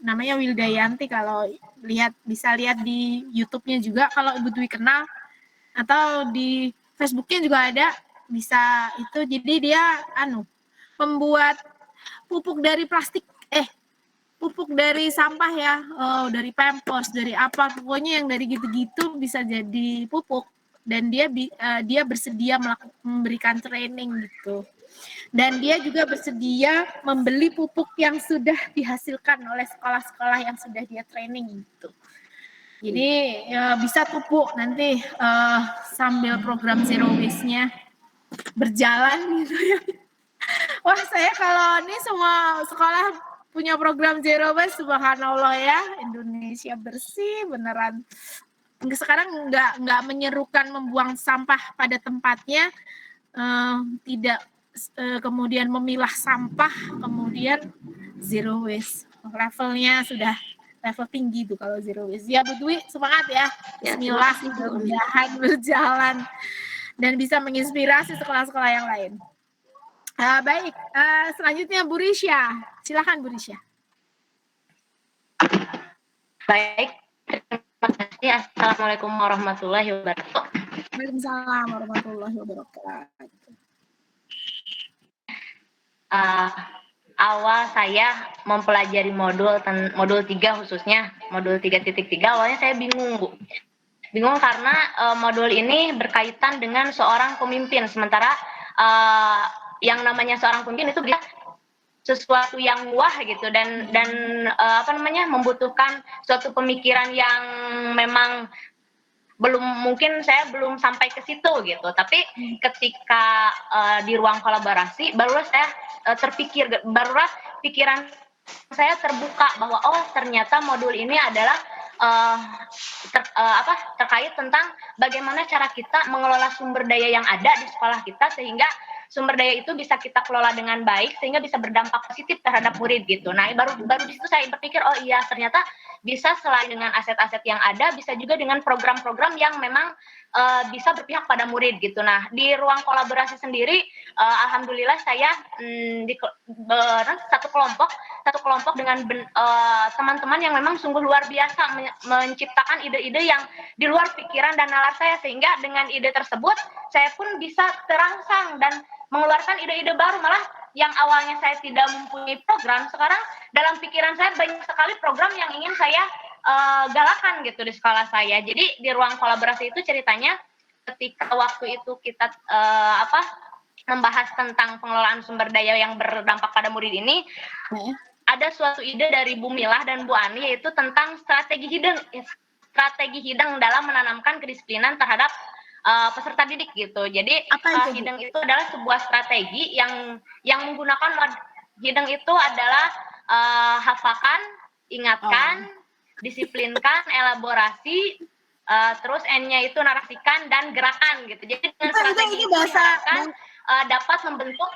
namanya Wildayanti, kalau bisa lihat di YouTube-nya juga kalau Ibu Dwi kenal, atau di Facebook-nya juga ada, bisa itu. Jadi dia membuat pupuk dari plastik, pupuk dari sampah ya, dari Pampers, dari apa, pokoknya yang dari gitu-gitu bisa jadi pupuk. Dan dia bersedia memberikan training gitu. Dan dia juga bersedia membeli pupuk yang sudah dihasilkan oleh sekolah-sekolah yang sudah dia training gitu. Jadi bisa pupuk nanti sambil program Zero Waste-nya berjalan gitu ya. Wah, saya kalau ini semua sekolah punya program Zero Waste, subhanallah ya, Indonesia bersih beneran. Sekarang nggak menyerukan membuang sampah pada tempatnya, tidak kemudian memilah sampah, kemudian zero waste. Levelnya sudah level tinggi tuh kalau zero waste. Ya Bu Dwi, semangat ya. Bismillah, mudah-mudahan berjalan dan bisa menginspirasi sekolah-sekolah yang lain. Baik, selanjutnya Bu Risha. Silakan Bu Risha. Baik, terima kasih. Assalamualaikum warahmatullahi wabarakatuh. Waalaikumsalam warahmatullahi wabarakatuh. Awal saya mempelajari modul 3 khususnya, modul 3.3, awalnya saya bingung, Bu. Bingung karena modul ini berkaitan dengan seorang pemimpin, sementara yang namanya seorang pemimpin itu bisa sesuatu yang wah gitu, dan membutuhkan suatu pemikiran yang memang mungkin saya belum sampai ke situ gitu. Tapi ketika di ruang kolaborasi barulah saya barulah pikiran saya terbuka bahwa oh ternyata modul ini adalah terkait tentang bagaimana cara kita mengelola sumber daya yang ada di sekolah kita sehingga sumber daya itu bisa kita kelola dengan baik sehingga bisa berdampak positif terhadap murid gitu. Nah, baru di situ saya berpikir, oh iya ternyata bisa selain dengan aset-aset yang ada, bisa juga dengan program-program yang memang bisa berpihak pada murid gitu. Nah, di ruang kolaborasi sendiri, alhamdulillah saya satu kelompok dengan teman-teman yang memang sungguh luar biasa menciptakan ide-ide yang di luar pikiran dan nalar saya, sehingga dengan ide tersebut saya pun bisa terangsang dan mengeluarkan ide-ide baru. Malah yang awalnya saya tidak mempunyai program, sekarang dalam pikiran saya banyak sekali program yang ingin saya galakan gitu di sekolah saya. Jadi di ruang kolaborasi itu ceritanya ketika waktu itu kita membahas tentang pengelolaan sumber daya yang berdampak pada murid ini, ada suatu ide dari Bu Milah dan Bu Ani, yaitu tentang strategi hidang dalam menanamkan kedisiplinan terhadap peserta didik gitu. Jadi hidang itu adalah sebuah strategi yang menggunakan hidang itu adalah hafalkan, ingatkan, disiplinkan, elaborasi, terus N-nya itu narasikan dan gerakan gitu. Jadi dengan strategi itu diharapkan dapat membentuk.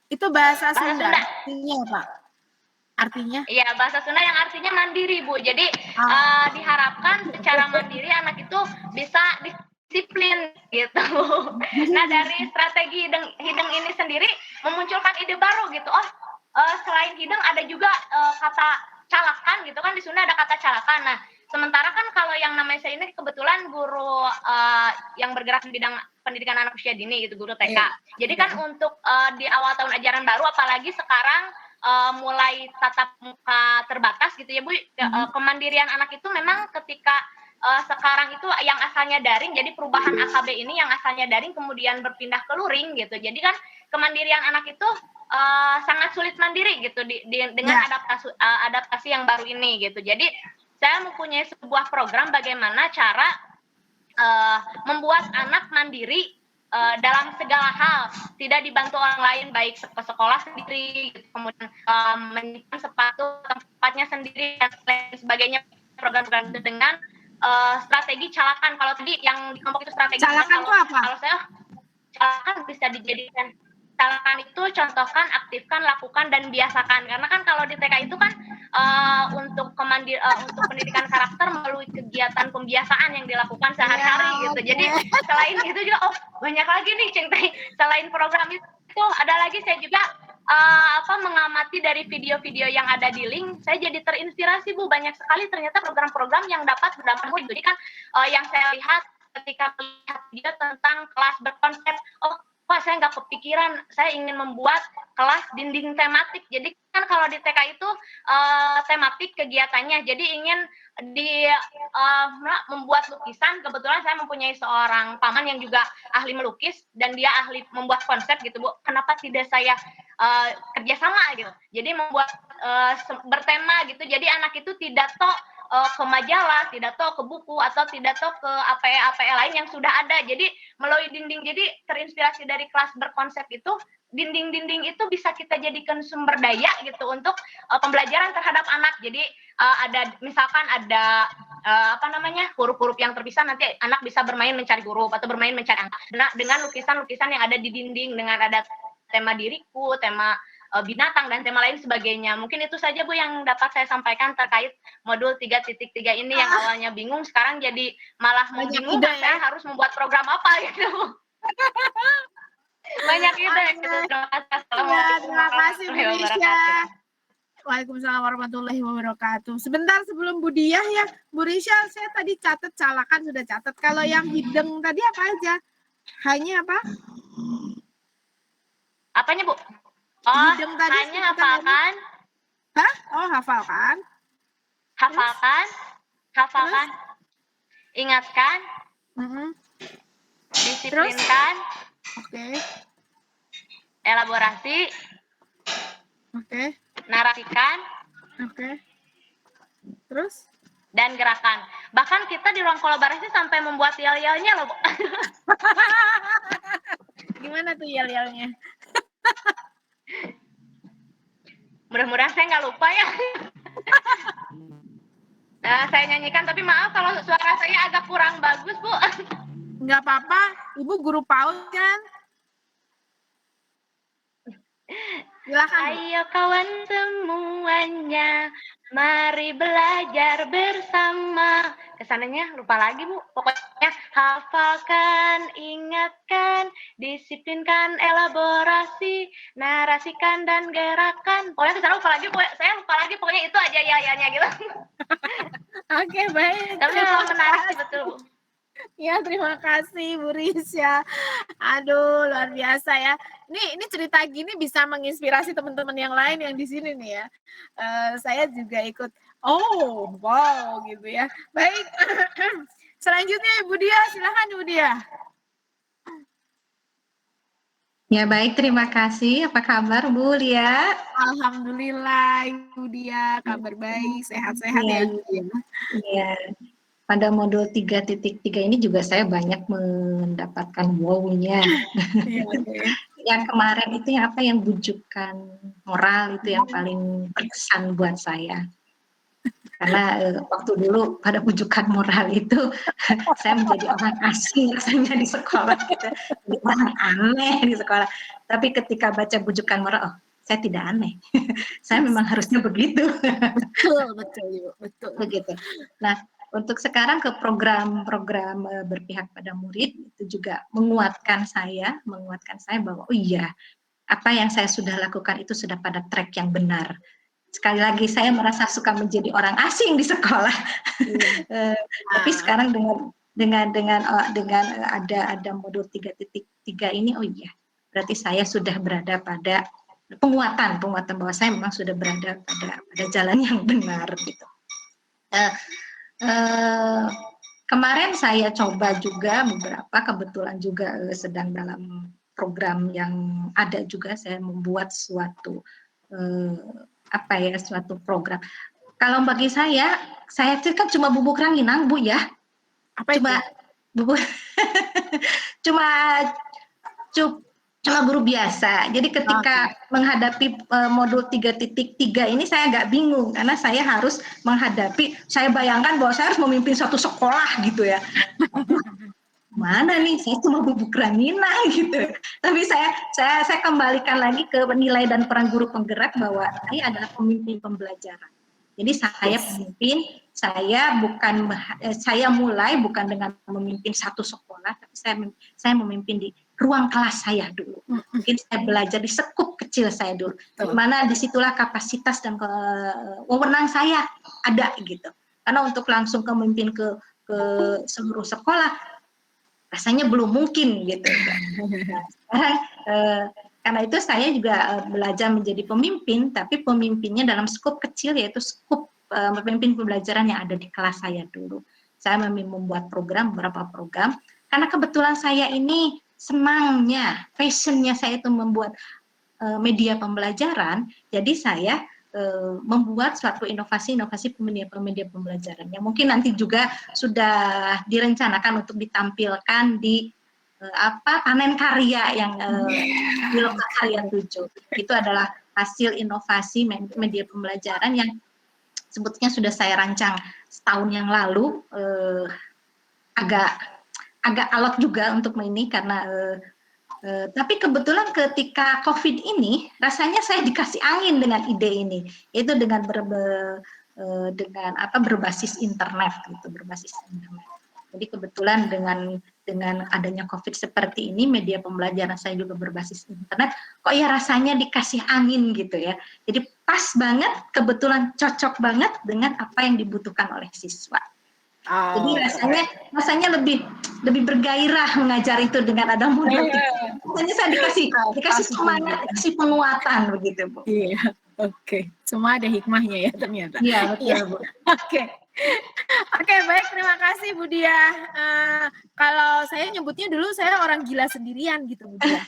Itu bahasa Sunda. Artinya apa? Artinya? Iya, bahasa Sunda yang artinya mandiri, Bu. Jadi diharapkan secara mandiri anak itu bisa disiplin gitu. Nah, dari strategi hidang ini sendiri memunculkan ide baru gitu. Selain hidang ada juga kata calakan gitu kan, di Sunda ada kata calakan. Nah, sementara kan kalau yang namanya saya ini kebetulan guru yang bergerak di bidang pendidikan anak usia dini gitu, guru TK. Jadi kan untuk di awal tahun ajaran baru, apalagi sekarang mulai tatap muka terbatas gitu ya Bu, kemandirian anak itu memang ketika sekarang itu yang asalnya daring, jadi perubahan AKB ini yang asalnya daring kemudian berpindah ke luring gitu. Jadi kan kemandirian anak itu sangat sulit mandiri gitu dengan adaptasi yang baru ini gitu. Jadi saya mempunyai sebuah program bagaimana cara membuat anak mandiri dalam segala hal, tidak dibantu orang lain, baik ke sekolah sendiri, gitu, kemudian menyimpan sepatu tempatnya sendiri dan lain sebagainya. Program-program itu dengan strategi calakan. Kalau tadi yang di kelompok itu strategi calakan itu apa? Kalau saya calakan bisa dijadikan, calakan itu contohkan, aktifkan, lakukan, dan biasakan. Karena kan kalau di TK itu kan untuk pendidikan karakter melalui kegiatan pembiasaan yang dilakukan sehari-hari gitu. Jadi selain itu juga banyak lagi nih selain program itu ada lagi saya juga mengamati dari video-video yang ada di link, saya jadi terinspirasi Bu, banyak sekali ternyata program-program yang dapat berdampak. Jadi kan yang saya lihat ketika melihat video tentang kelas berkonsep, saya nggak kepikiran, saya ingin membuat kelas dinding tematik. Jadi kan kalau di TK itu tematik kegiatannya, jadi ingin membuat lukisan. Kebetulan saya mempunyai seorang paman yang juga ahli melukis dan dia ahli membuat konsep gitu Bu. Kenapa tidak saya kerjasama gitu? Jadi membuat bertema gitu. Jadi anak itu tidak ke majalah, tidak ke buku, atau tidak ke APE lain yang sudah ada. Jadi melalui dinding, jadi terinspirasi dari kelas berkonsep itu, dinding-dinding itu bisa kita jadikan sumber daya gitu untuk pembelajaran terhadap anak. Jadi misalkan ada huruf-huruf yang terpisah, nanti anak bisa bermain mencari huruf atau bermain mencari angka. Dengan lukisan-lukisan yang ada di dinding, dengan ada tema diriku, tema binatang, dan tema lain sebagainya. Mungkin itu saja Bu yang dapat saya sampaikan terkait modul 3.3 ini yang awalnya bingung, sekarang jadi malah bingung, saya harus membuat program apa gitu. Banyak ide gitu. Terima kasih Bu Risha. Waalaikumsalam warahmatullahi wabarakatuh. Sebentar sebelum Bu Diah ya, Bu Risha, saya tadi catat calakan sudah catat. Kalau yang hideng tadi apa aja? Hanya apa? Apanya Bu? Hideng tadi hanya hafalkan. Hah? Hafalkan. Hafalkan. Ingatkan. Disiplinkan. Oke. Elaborasi. Oke. Narasikan. Oke. Terus? Dan gerakan. Bahkan kita di ruang kolaborasi sampai membuat yel-yelnya loh Bu. Gimana tuh yel-yelnya? Mudah-mudahan saya nggak lupa ya. Nah, saya nyanyikan, tapi maaf kalau suara saya agak kurang bagus Bu. Nggak apa-apa, Ibu guru PAUD kan? Silakan. Ayo kawan semuanya, mari belajar bersama. Kesananya lupa lagi Bu. Pokoknya hafalkan, ingatkan, disiplinkan, elaborasi, narasikan dan gerakan. Pokoknya kesannya lupa lagi. Saya lupa lagi. Pokoknya itu aja ya gitu. Oke, baik. Tapi memang menarik sih betul Bu. Ya, terima kasih Bu Risya. Aduh, luar biasa ya. Ini cerita gini bisa menginspirasi teman-teman yang lain yang di sini nih ya. Saya juga ikut. Oh, wow, gitu ya. Baik. Selanjutnya Ibu Dia, silakan Ibu Dia. Ya baik, terima kasih. Apa kabar Bu Lia? Alhamdulillah Ibu Dia, kabar baik, sehat-sehat ya. Iya. Pada modul 3.3 ini juga saya banyak mendapatkan wow-nya. Yang kemarin itu yang apa yang bujukan moral itu yang paling berkesan buat saya. Karena waktu dulu pada bujukan moral itu saya menjadi orang asing rasanya di sekolah gitu. Jadi orang aneh di sekolah. Tapi ketika baca bujukan moral, oh saya tidak aneh. Saya memang harusnya begitu. Betul Ibu, betul. Begitu. Nah, untuk sekarang ke program-program berpihak pada murid itu juga menguatkan saya bahwa oh iya, apa yang saya sudah lakukan itu sudah pada track yang benar. Sekali lagi saya merasa suka menjadi orang asing di sekolah. Tapi sekarang dengan ada modul 3.3 ini oh iya, berarti saya sudah berada pada penguatan bahwa saya memang sudah berada pada jalan yang benar gitu. Kemarin saya coba juga beberapa, kebetulan juga sedang dalam program yang ada juga, saya membuat suatu suatu program. Kalau bagi saya itu kan cuma bubuk ranginang Bu ya. Apa cuma itu? Bubuk cuma guru biasa. Jadi ketika menghadapi modul 3.3 ini saya agak bingung karena saya harus menghadapi, saya bayangkan bahwa saya harus memimpin satu sekolah gitu ya. Mana nih, saya cuma bubuk ranginang gitu. Tapi saya kembalikan lagi ke nilai dan peran guru penggerak bahwa saya adalah pemimpin pembelajaran. Jadi saya pemimpin, saya mulai bukan dengan memimpin satu sekolah, tapi saya memimpin di ruang kelas saya dulu. Mungkin saya belajar di sekup kecil saya dulu. Dimana disitulah kapasitas dan wewenang saya ada gitu. Karena untuk langsung memimpin ke seluruh sekolah rasanya belum mungkin gitu. Nah, sekarang karena itu saya juga belajar menjadi pemimpin, tapi pemimpinnya dalam skup kecil, yaitu skup pemimpin pembelajaran yang ada di kelas saya dulu. Saya membuat beberapa program, karena kebetulan saya ini senangnya, passionnya saya itu membuat media pembelajaran, jadi saya membuat suatu inovasi media pembelajaran yang mungkin nanti juga sudah direncanakan untuk ditampilkan di panen karya yang di Lokal Karya 7. Itu adalah hasil inovasi media pembelajaran yang sebetulnya sudah saya rancang setahun yang lalu, agak alot juga untuk ini karena tapi kebetulan ketika COVID ini rasanya saya dikasih angin dengan ide ini, yaitu dengan berbasis internet gitu, berbasis internet. Jadi kebetulan dengan adanya COVID seperti ini, media pembelajaran saya juga berbasis internet, kok ya rasanya dikasih angin gitu ya. Jadi pas banget, kebetulan cocok banget dengan apa yang dibutuhkan oleh siswa. Jadi rasanya lebih bergairah mengajar itu dengan ada modul. Rasanya saya dikasih semangat, dikasih penguatan begitu Bu. Iya, oke. Semua ada hikmahnya ya ternyata. Iya betul Bu. Oke, baik, terima kasih Bu Dia. Kalau saya nyebutnya dulu saya orang gila sendirian gitu Bu Dia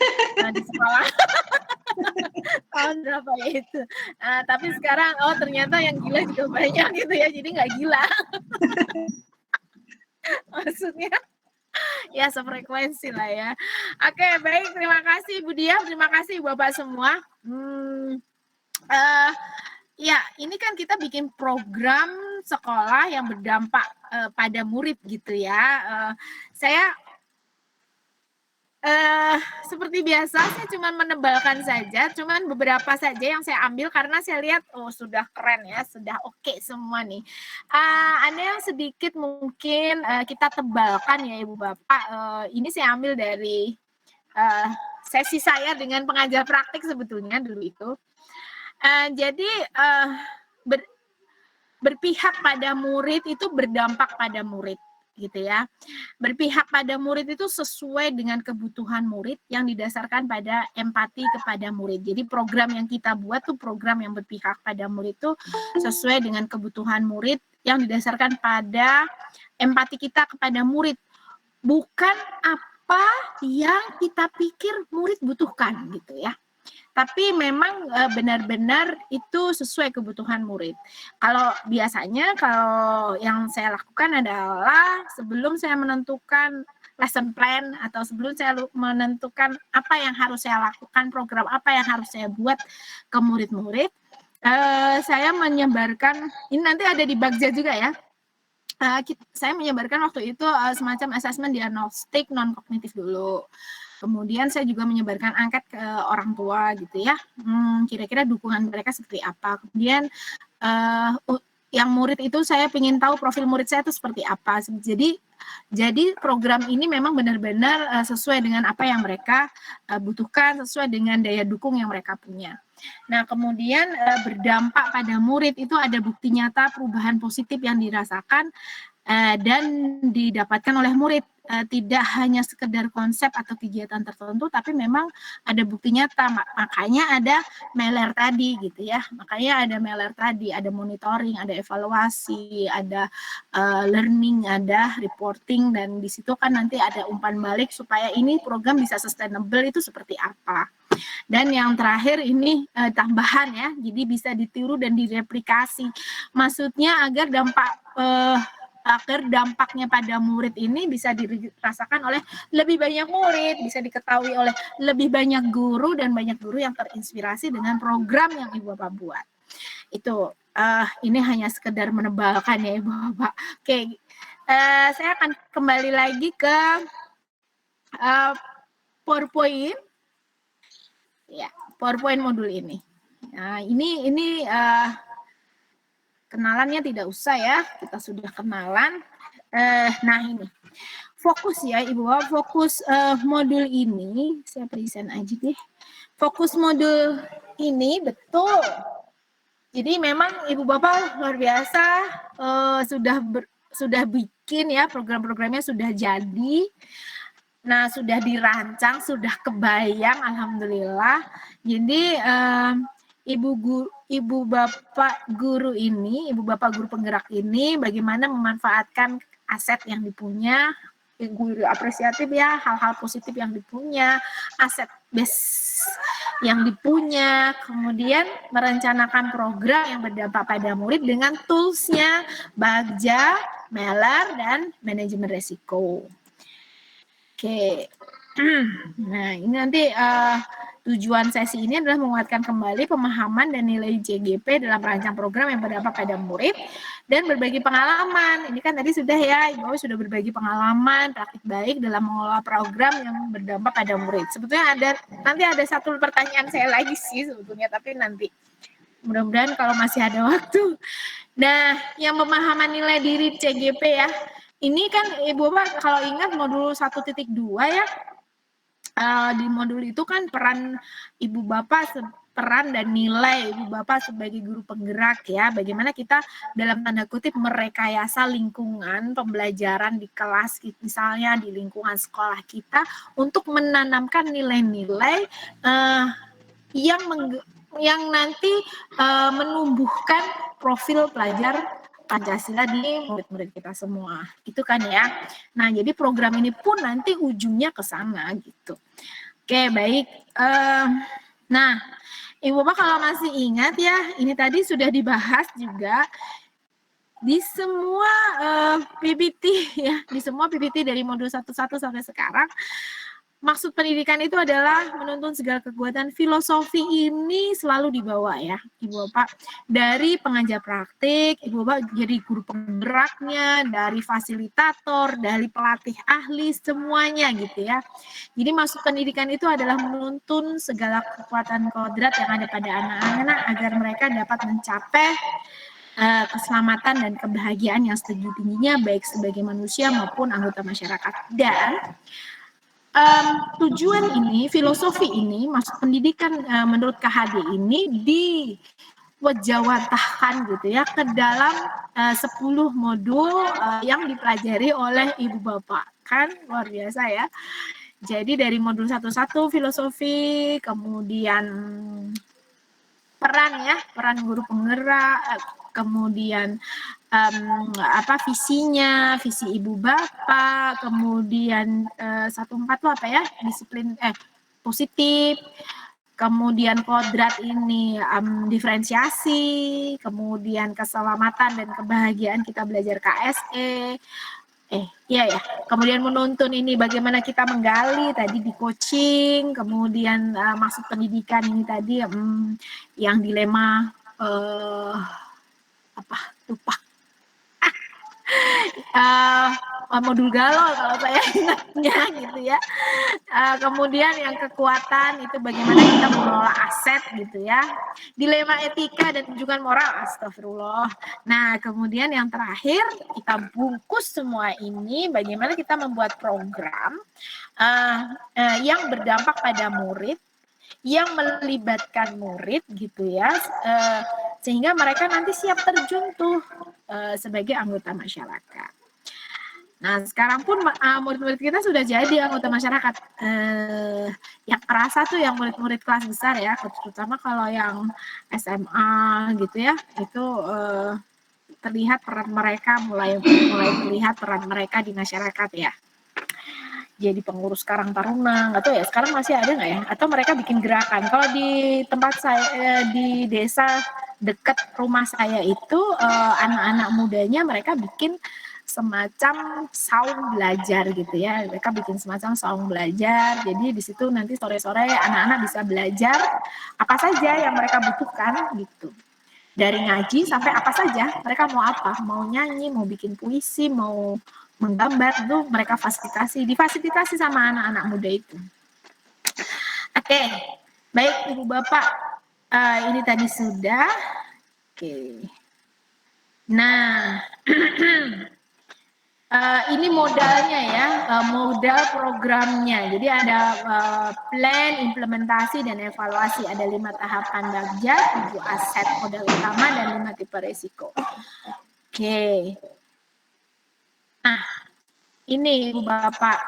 di sekolah. Tahun berapa ya itu. Tapi sekarang ternyata yang gila juga banyak gitu ya, jadi nggak gila. Maksudnya ya sefrekuensi lah ya. Oke, baik, terima kasih Bu Dia, terima kasih Bapak semua. Ya, ini kan kita bikin program sekolah yang berdampak pada murid gitu ya. Saya seperti biasa saya cuma menebalkan saja, cuman beberapa saja yang saya ambil karena saya lihat sudah keren ya, sudah oke semua nih. Ada yang sedikit mungkin kita tebalkan ya Ibu Bapak. Ini saya ambil dari sesi saya dengan pengajar praktik sebetulnya dulu itu. Jadi berpihak pada murid itu berdampak pada murid, gitu ya. Berpihak pada murid itu sesuai dengan kebutuhan murid yang didasarkan pada empati kepada murid. Jadi program yang kita buat tuh program yang berpihak pada murid itu sesuai dengan kebutuhan murid yang didasarkan pada empati kita kepada murid. Bukan apa yang kita pikir murid butuhkan gitu ya. Tapi memang benar-benar itu sesuai kebutuhan murid. Kalau biasanya kalau yang saya lakukan adalah sebelum saya menentukan lesson plan atau sebelum saya menentukan apa yang harus saya lakukan, program apa yang harus saya buat ke murid-murid, saya menyebarkan, ini nanti ada di Bagja juga ya, saya menyebarkan waktu itu semacam asesmen diagnostik non-kognitif dulu. Kemudian saya juga menyebarkan angket ke orang tua gitu ya, kira-kira dukungan mereka seperti apa. Kemudian yang murid itu saya ingin tahu profil murid saya itu seperti apa. Jadi program ini memang benar-benar sesuai dengan apa yang mereka butuhkan, sesuai dengan daya dukung yang mereka punya. Nah kemudian berdampak pada murid itu ada bukti nyata perubahan positif yang dirasakan dan didapatkan oleh murid. Tidak hanya sekedar konsep atau kegiatan tertentu, tapi memang ada bukti nyata. Makanya ada Meller tadi gitu ya. Makanya ada Meller tadi, ada monitoring, ada evaluasi, ada learning, ada reporting, dan di situ kan nanti ada umpan balik supaya ini program bisa sustainable itu seperti apa. Dan yang terakhir ini tambahan ya, jadi bisa ditiru dan direplikasi. Maksudnya agar dampaknya pada murid ini bisa dirasakan oleh lebih banyak murid, bisa diketahui oleh lebih banyak guru, dan banyak guru yang terinspirasi dengan program yang Ibu Bapak buat. Itu ini hanya sekedar menebalkan ya Ibu Bapak. Oke, saya akan kembali lagi ke PowerPoint. Ya, PowerPoint modul ini. Nah, ini kenalannya tidak usah ya, kita sudah kenalan. Nah ini, fokus ya Ibu Bapak, fokus modul ini, saya present aja deh. Fokus modul ini betul. Jadi memang Ibu Bapak luar biasa, sudah bikin ya, program-programnya sudah jadi. Nah sudah dirancang, sudah kebayang, alhamdulillah. Jadi Ibu Bapak guru ini, Ibu Bapak guru penggerak ini bagaimana memanfaatkan aset yang dipunya, guru apresiatif ya, hal-hal positif yang dipunya, aset base yang dipunya, kemudian merencanakan program yang berdampak pada murid dengan tools-nya Bagja, Meller, dan manajemen resiko. Oke, nah ini nanti tujuan sesi ini adalah menguatkan kembali pemahaman dan nilai JGP dalam merancang program yang berdampak pada murid dan berbagi pengalaman. Ini kan tadi sudah ya, Ibu sudah berbagi pengalaman, praktik baik dalam mengelola program yang berdampak pada murid. Sebetulnya nanti ada satu pertanyaan saya lagi sih sebetulnya, tapi nanti mudah-mudahan kalau masih ada waktu. Nah, yang pemahaman nilai diri JGP ya, ini kan Ibu Bapak kalau ingat modul 1.2 ya, di modul itu kan peran Ibu Bapak, peran dan nilai Ibu Bapak sebagai guru penggerak ya, bagaimana kita dalam tanda kutip merekayasa lingkungan pembelajaran di kelas, misalnya di lingkungan sekolah kita, untuk menanamkan nilai-nilai yang nanti menumbuhkan profil pelajar Pancasila di murid-murid kita semua, itu kan ya. Nah, jadi program ini pun nanti ujungnya ke sana gitu. Oke, baik. Nah, Ibu Bapak kalau masih ingat ya, ini tadi sudah dibahas juga di semua PPT ya, di semua PPT dari modul 11 sampai sekarang. maksud pendidikan itu adalah menuntun segala kekuatan. Filosofi ini selalu dibawa ya, Ibu Bapak. Dari pengajar praktik, Ibu Bapak jadi guru penggeraknya, dari fasilitator, dari pelatih ahli, semuanya gitu ya. Jadi maksud pendidikan itu adalah menuntun segala kekuatan kodrat yang ada pada anak-anak agar mereka dapat mencapai keselamatan dan kebahagiaan yang setinggi-tingginya baik sebagai manusia maupun anggota masyarakat. Dan tujuan ini, filosofi ini, maksud pendidikan menurut KHD ini diwajawantahkan gitu ya ke dalam 10 modul yang dipelajari oleh Ibu Bapak. Kan luar biasa ya. Jadi dari modul 1 filosofi, kemudian peran guru penggerak, kemudian visinya, visi Ibu Bapak, kemudian 14 itu apa ya, disiplin positif, kemudian kodrat ini diferensiasi, kemudian keselamatan dan kebahagiaan kita belajar KSE, kemudian menuntun ini bagaimana kita menggali tadi di coaching, kemudian maksud pendidikan ini tadi yang dilema lupa modul galau kalau saya ingatnya gitu ya. Kemudian yang kekuatan itu bagaimana kita mengelola aset gitu ya. Dilema etika dan tunjukkan moral, astagfirullah. Nah kemudian yang terakhir kita bungkus semua ini bagaimana kita membuat program yang berdampak pada murid, yang melibatkan murid gitu ya, sehingga mereka nanti siap terjun tuh sebagai anggota masyarakat. Nah sekarang pun murid-murid kita sudah jadi anggota masyarakat. Yang kerasa tuh yang murid-murid kelas besar ya, terutama kalau yang SMA gitu ya, itu terlihat peran mereka mulai terlihat peran mereka di masyarakat ya. Jadi pengurus Karang Taruna, nggak tahu ya sekarang masih ada nggak ya? Atau mereka bikin gerakan. Kalau di tempat saya di desa dekat rumah saya itu anak-anak mudanya mereka bikin semacam saung belajar gitu ya. Mereka bikin semacam saung belajar. Jadi di situ nanti sore-sore anak-anak bisa belajar apa saja yang mereka butuhkan gitu. Dari ngaji sampai apa saja, mereka mau apa? Mau nyanyi, mau bikin puisi, mau menggambar, itu mereka difasilitasi sama anak-anak muda itu. Oke, baik Ibu Bapak, ini tadi sudah. Oke. Nah, ini modalnya ya, modal programnya. Jadi ada plan, implementasi, dan evaluasi. Ada 5 tahapan Bagja, 7 aset modal utama, dan 5 tipe risiko. Oke. Nah, ini Ibu Bapak.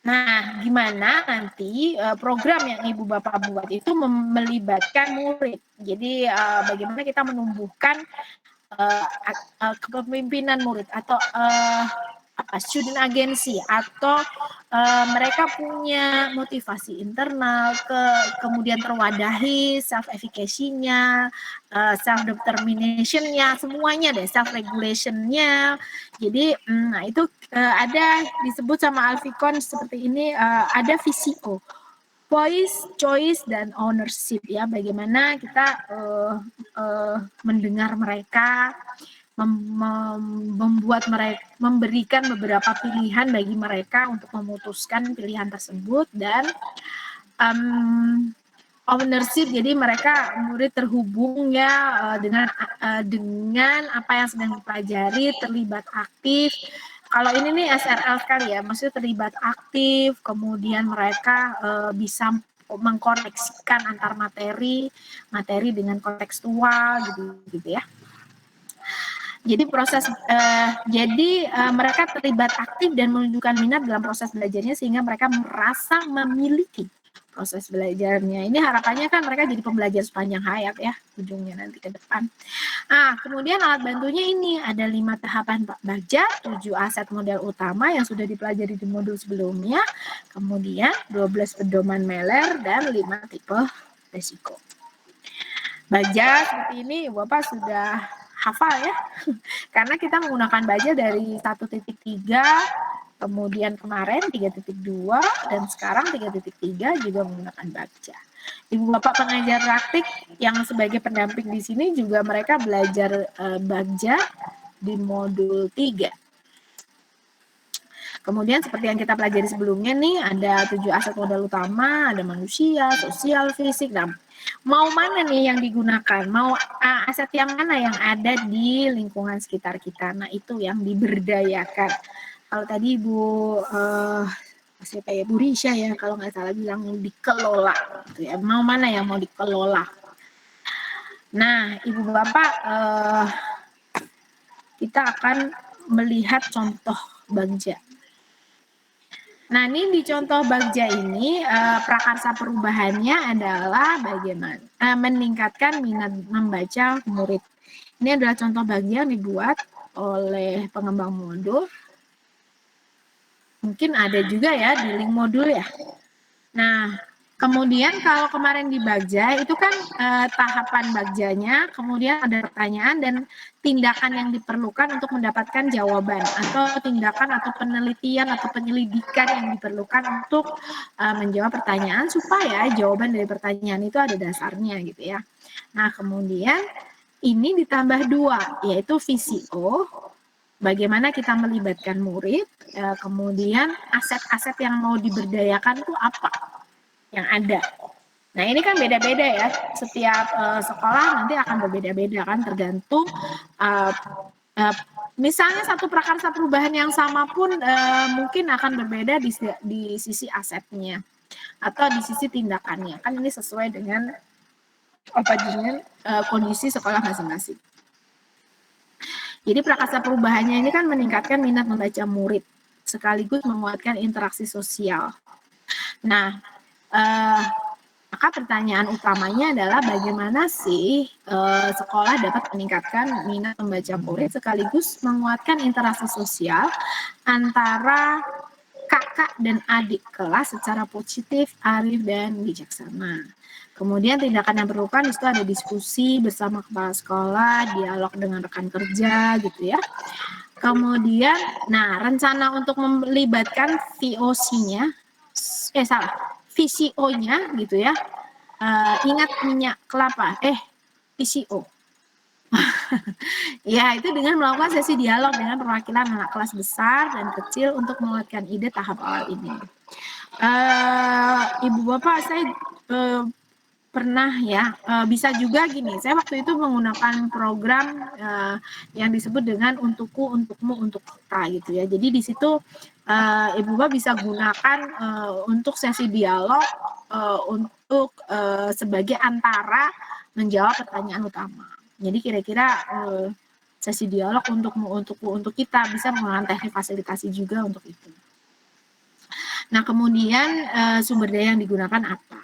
Nah, gimana nanti program yang Ibu Bapak buat itu melibatkan murid. Jadi bagaimana kita menumbuhkan kepemimpinan murid atau student agency atau mereka punya motivasi internal, kemudian terwadahi self efficacy-nya, self determination-nya, semuanya deh, self regulation-nya. Jadi nah itu ada disebut sama Alficon seperti ini, ada VCO. Voice, choice, dan ownership ya, bagaimana kita mendengar mereka, membuat mereka, memberikan beberapa pilihan bagi mereka untuk memutuskan pilihan tersebut, dan ownership, jadi mereka murid terhubung ya dengan apa yang sedang dipelajari, terlibat aktif. Kalau ini nih SRL sekali ya, maksudnya terlibat aktif, kemudian mereka bisa mengkoneksikan antar materi dengan kontekstual gitu ya. Jadi mereka terlibat aktif dan menunjukkan minat dalam proses belajarnya sehingga mereka merasa memiliki proses belajarnya. Ini harapannya kan mereka jadi pembelajar sepanjang hayat ya, ujungnya nanti ke depan. Nah, kemudian alat bantunya ini ada 5 tahapan Bagja, 7 aset modal utama yang sudah dipelajari di modul sebelumnya, kemudian 12 pedoman Meller, dan 5 tipe risiko. Bagja seperti ini Bapak sudah hafal ya, karena kita menggunakan Bagja dari 1.3 Kemudian kemarin 3.2 dan sekarang 3.3 juga menggunakan Bagja. Ibu Bapak pengajar praktik yang sebagai pendamping di sini juga mereka belajar Bagja di modul 3. Kemudian seperti yang kita pelajari sebelumnya nih, ada 7 aset modal utama, ada manusia, sosial, fisik. Nah, mau mana nih yang digunakan? Mau aset yang mana yang ada di lingkungan sekitar kita? Nah, itu yang diberdayakan. Kalau tadi siapa ya, Bu Risha ya, kalau nggak salah bilang dikelola. Gitu ya. Mau mana yang mau dikelola? Nah, Ibu Bapak, kita akan melihat contoh Bagja. Nah, ini di contoh Bagja ini, prakarsa perubahannya adalah bagaimana meningkatkan minat membaca murid. Ini adalah contoh Bagja yang dibuat oleh pengembang modul. Mungkin ada juga ya di link modul ya. Nah, kemudian kalau kemarin di Bagja itu kan tahapan Bagjanya, kemudian ada pertanyaan dan tindakan yang diperlukan untuk mendapatkan jawaban, atau tindakan atau penelitian atau penyelidikan yang diperlukan untuk menjawab pertanyaan supaya jawaban dari pertanyaan itu ada dasarnya gitu ya. Nah, kemudian ini ditambah 2, yaitu VCO. Bagaimana kita melibatkan murid, kemudian aset-aset yang mau diberdayakan itu apa yang ada. Nah, ini kan beda-beda ya, setiap sekolah nanti akan berbeda-beda kan, tergantung misalnya satu prakarsa perubahan yang sama pun mungkin akan berbeda di sisi asetnya atau di sisi tindakannya, kan ini sesuai dengan kondisi sekolah masing-masing. Jadi prakarsa perubahannya ini kan meningkatkan minat membaca murid, sekaligus menguatkan interaksi sosial. Nah, maka pertanyaan utamanya adalah bagaimana sih sekolah dapat meningkatkan minat membaca murid, sekaligus menguatkan interaksi sosial antara kakak dan adik kelas secara positif, arif, dan bijaksana. Kemudian tindakan yang diperlukan itu ada diskusi bersama kepala sekolah, dialog dengan rekan kerja gitu ya. Kemudian, nah rencana untuk melibatkan VOC-nya, VCO-nya gitu ya. Ingat minyak kelapa, VCO. Ya, itu dengan melakukan sesi dialog dengan perwakilan anak kelas besar dan kecil untuk menguatkan ide tahap awal ini. Ibu Bapak, saya pernah ya, bisa juga gini, saya waktu itu menggunakan program yang disebut dengan untukku, untukmu, untuk kita gitu ya. Jadi di situ Ibu Bapak bisa gunakan untuk sesi dialog untuk sebagai antara menjawab pertanyaan utama. Jadi kira-kira sesi dialog untukmu, untukku, untuk kita bisa menggunakan teknik fasilitasi juga untuk itu. Nah, kemudian sumber daya yang digunakan apa?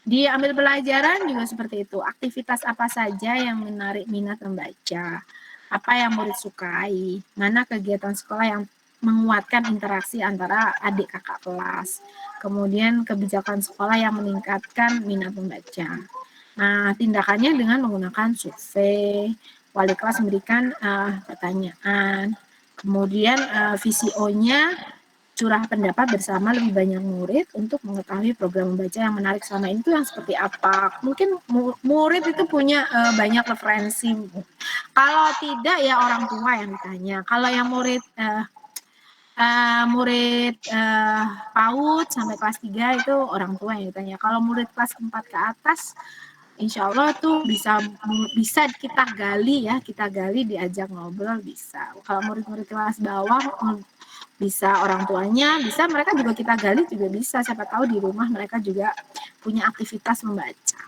Diambil pelajaran juga seperti itu. Aktivitas apa saja yang menarik minat membaca? Apa yang murid sukai? Mana kegiatan sekolah yang menguatkan interaksi antara adik kakak kelas? Kemudian kebijakan sekolah yang meningkatkan minat membaca. Nah, tindakannya dengan menggunakan survei, wali kelas memberikan pertanyaan, kemudian VCO-nya curah pendapat bersama lebih banyak murid untuk mengetahui program membaca yang menarik selama itu yang seperti apa. Mungkin murid itu punya banyak referensi. Kalau tidak ya orang tua yang ditanya. Kalau yang murid PAUD sampai kelas 3 itu orang tua yang ditanya. Kalau murid kelas 4 ke atas, insya Allah tuh bisa kita gali ya, diajak ngobrol bisa. Kalau murid-murid kelas bawah bisa orang tuanya, bisa mereka juga kita gali juga bisa. Siapa tahu di rumah mereka juga punya aktivitas membaca.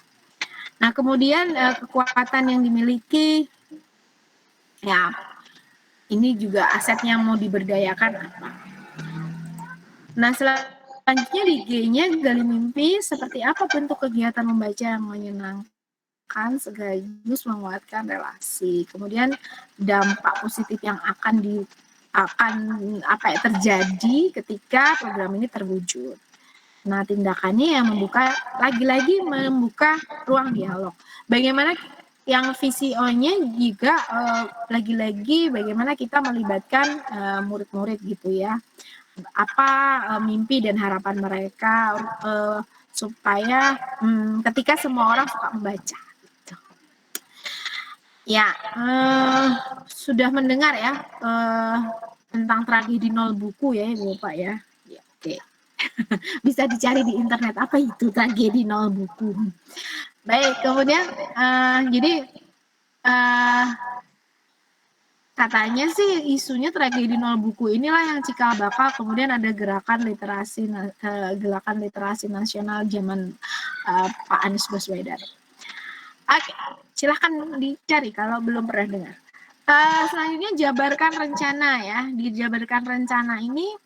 Nah, kemudian kekuatan yang dimiliki, ya ini juga aset yang mau diberdayakan apa. Nah, selanjutnya di G-nya gali mimpi, seperti apa bentuk kegiatan membaca yang menyenangkan sekaligus menguatkan relasi. Kemudian dampak positif yang akan terjadi ketika program ini terwujud. Nah, tindakannya yang lagi-lagi membuka ruang dialog. Bagaimana yang VCO-nya juga lagi-lagi bagaimana kita melibatkan murid-murid gitu ya. apa mimpi dan harapan mereka supaya ketika semua orang suka membaca. Gitu. Ya, sudah mendengar ya tentang tragedi 0 buku ya Ibu Bapak ya. Ya oke. Bisa dicari di internet apa itu tragedi 0 buku. Baik, kemudian jadi katanya sih isunya tragedi 0 buku inilah yang cikal bakal kemudian ada gerakan literasi nasional zaman Pak Anies Baswedan. Oke, silahkan dicari kalau belum pernah dengar. Selanjutnya jabarkan rencana ya. Di jabarkan rencana ini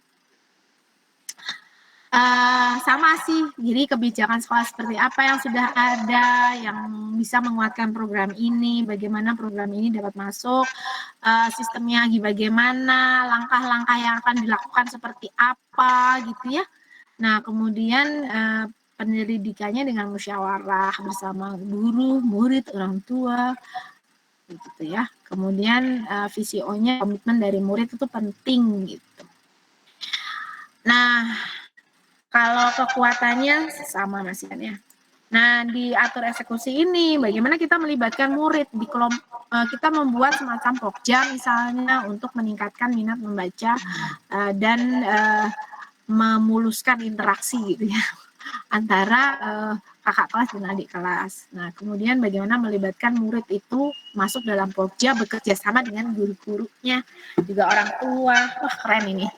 sama sih, jadi kebijakan sekolah seperti apa yang sudah ada yang bisa menguatkan program ini, bagaimana program ini dapat masuk, sistemnya bagaimana, langkah-langkah yang akan dilakukan seperti apa gitu ya. Nah kemudian penyelidikannya dengan musyawarah bersama guru, murid, orang tua gitu ya. Kemudian VCO-nya komitmen dari murid itu penting gitu. Nah kalau kekuatannya sama Mas Ian ya. Nah, diatur eksekusi ini bagaimana kita melibatkan murid di kelompok, kita membuat semacam pokja misalnya untuk meningkatkan minat membaca dan memuluskan interaksi gitu ya antara kakak kelas dan adik kelas. Nah, kemudian bagaimana melibatkan murid itu masuk dalam pokja bekerja sama dengan guru-gurunya, juga orang tua. Wah, keren ini.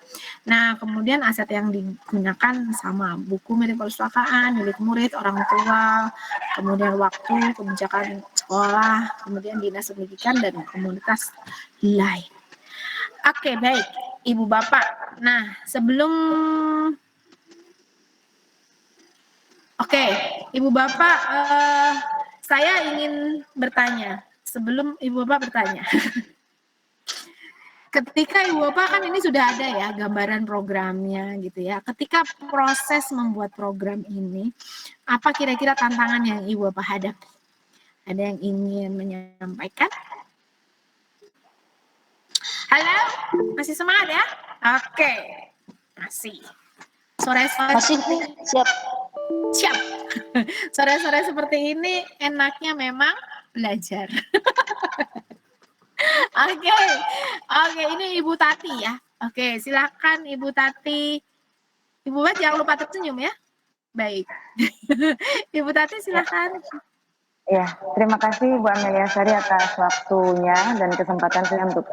Nah, kemudian aset yang digunakan sama buku milik perpustakaan, milik murid, orang tua, kemudian waktu, kebijakan sekolah, kemudian dinas pendidikan dan komunitas lain. Oke, baik, Ibu Bapak. Nah, sebelum Ibu Bapak, saya ingin bertanya sebelum Ibu Bapak bertanya. Ketika Ibu Bapak kan ini sudah ada ya gambaran programnya gitu ya. Ketika proses membuat program ini, apa kira-kira tantangan yang Ibu Bapak hadapi? Ada yang ingin menyampaikan? Halo, masih semangat ya? Oke, masih. Sore-sore siap. Sore-sore seperti ini enaknya memang belajar. Oke, ini Ibu Tati ya. Oke, silakan Ibu Tati. Ibu Bapak jangan lupa tersenyum ya. Baik. Ibu Tati silakan. Ya, terima kasih Bu Amelia Sari atas waktunya dan kesempatan saya untuk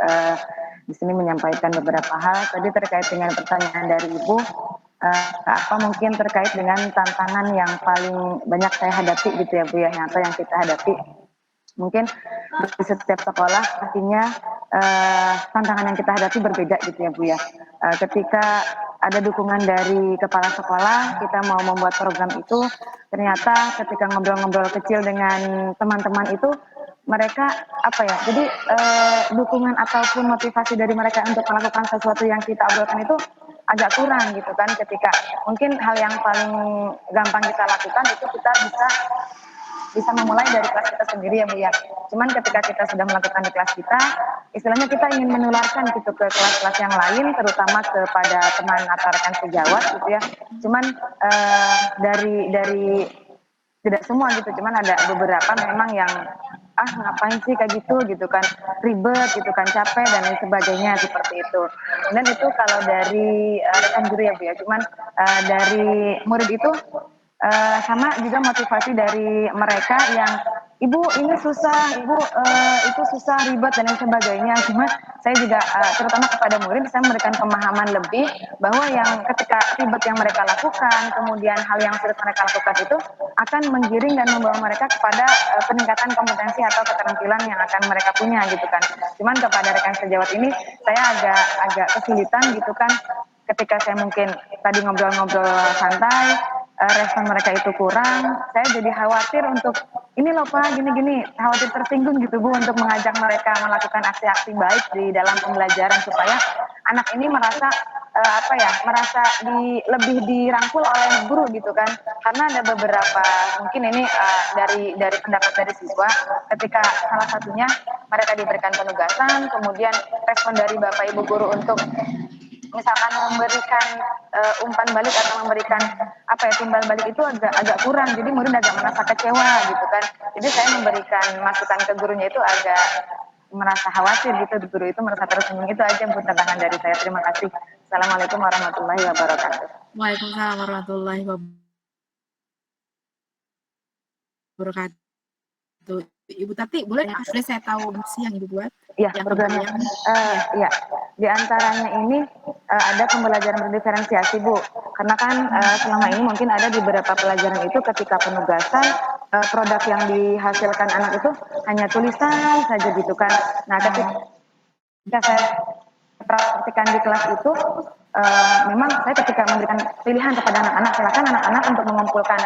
di sini menyampaikan beberapa hal. Tadi terkait dengan pertanyaan dari Ibu, apa mungkin terkait dengan tantangan yang paling banyak saya hadapi gitu ya Bu ya, atau yang kita hadapi. Mungkin di setiap sekolah pastinya tantangan yang kita hadapi berbeda gitu ya Bu ya. Ketika ada dukungan dari kepala sekolah, kita mau membuat program itu, ternyata ketika ngobrol-ngobrol kecil dengan teman-teman itu, mereka jadi dukungan ataupun motivasi dari mereka untuk melakukan sesuatu yang kita obrolkan itu agak kurang gitu kan. Ketika mungkin hal yang paling gampang kita lakukan itu kita bisa memulai dari kelas kita sendiri ya Bu ya. Cuman ketika kita sudah melakukan di kelas kita, istilahnya kita ingin menularkan gitu ke kelas-kelas yang lain, terutama kepada teman atau rekan sejawat gitu ya. Cuman dari tidak semua gitu, cuman ada beberapa memang yang ngapain sih kayak gitu kan, ribet gitu kan, capek dan lain sebagainya seperti itu. Dan itu kalau dari rekan guru ya Bu ya. Cuman dari murid itu sama juga motivasi dari mereka yang Ibu ini susah, Ibu itu susah, ribet dan lain sebagainya. Cuma saya juga terutama kepada murid saya memberikan pemahaman lebih bahwa yang ketika ribet yang mereka lakukan, kemudian hal yang sulit mereka lakukan itu akan menggiring dan membawa mereka kepada peningkatan kompetensi atau keterampilan yang akan mereka punya gitu kan. Cuman kepada rekan sejawat ini saya agak kesulitan gitu kan, ketika saya mungkin tadi ngobrol-ngobrol santai, respon mereka itu kurang, saya jadi khawatir untuk ini loh Pak, gini-gini, khawatir tersinggung gitu Bu untuk mengajak mereka melakukan aksi-aksi baik di dalam pembelajaran supaya anak ini merasa merasa lebih dirangkul oleh guru gitu kan. Karena ada beberapa mungkin ini dari pendapat dari siswa, ketika salah satunya mereka diberikan penugasan, kemudian respon dari Bapak Ibu guru untuk misalkan memberikan umpan balik atau memberikan timbal balik itu agak kurang, jadi murid agak merasa kecewa gitu kan. Jadi saya memberikan masukan ke gurunya itu agak merasa khawatir gitu, guru itu merasa tersinggung. Itu aja Bu tantangan dari saya. Terima kasih. Assalamualaikum warahmatullahi wabarakatuh. Waalaikumsalam warahmatullahi wabarakatuh. Ibu Tati, boleh saya tahu misi yang Ibu buat? Iya, programnya. Iya, di antaranya ini ada pembelajaran berdiferensiasi, Bu. Karena kan selama ini mungkin ada di beberapa pelajaran itu ketika penugasan produk yang dihasilkan anak itu hanya tulisan saja gitu kan. Nah, ketika saya praktikan di kelas itu memang saya ketika memberikan pilihan kepada anak-anak, silakan anak-anak untuk mengumpulkan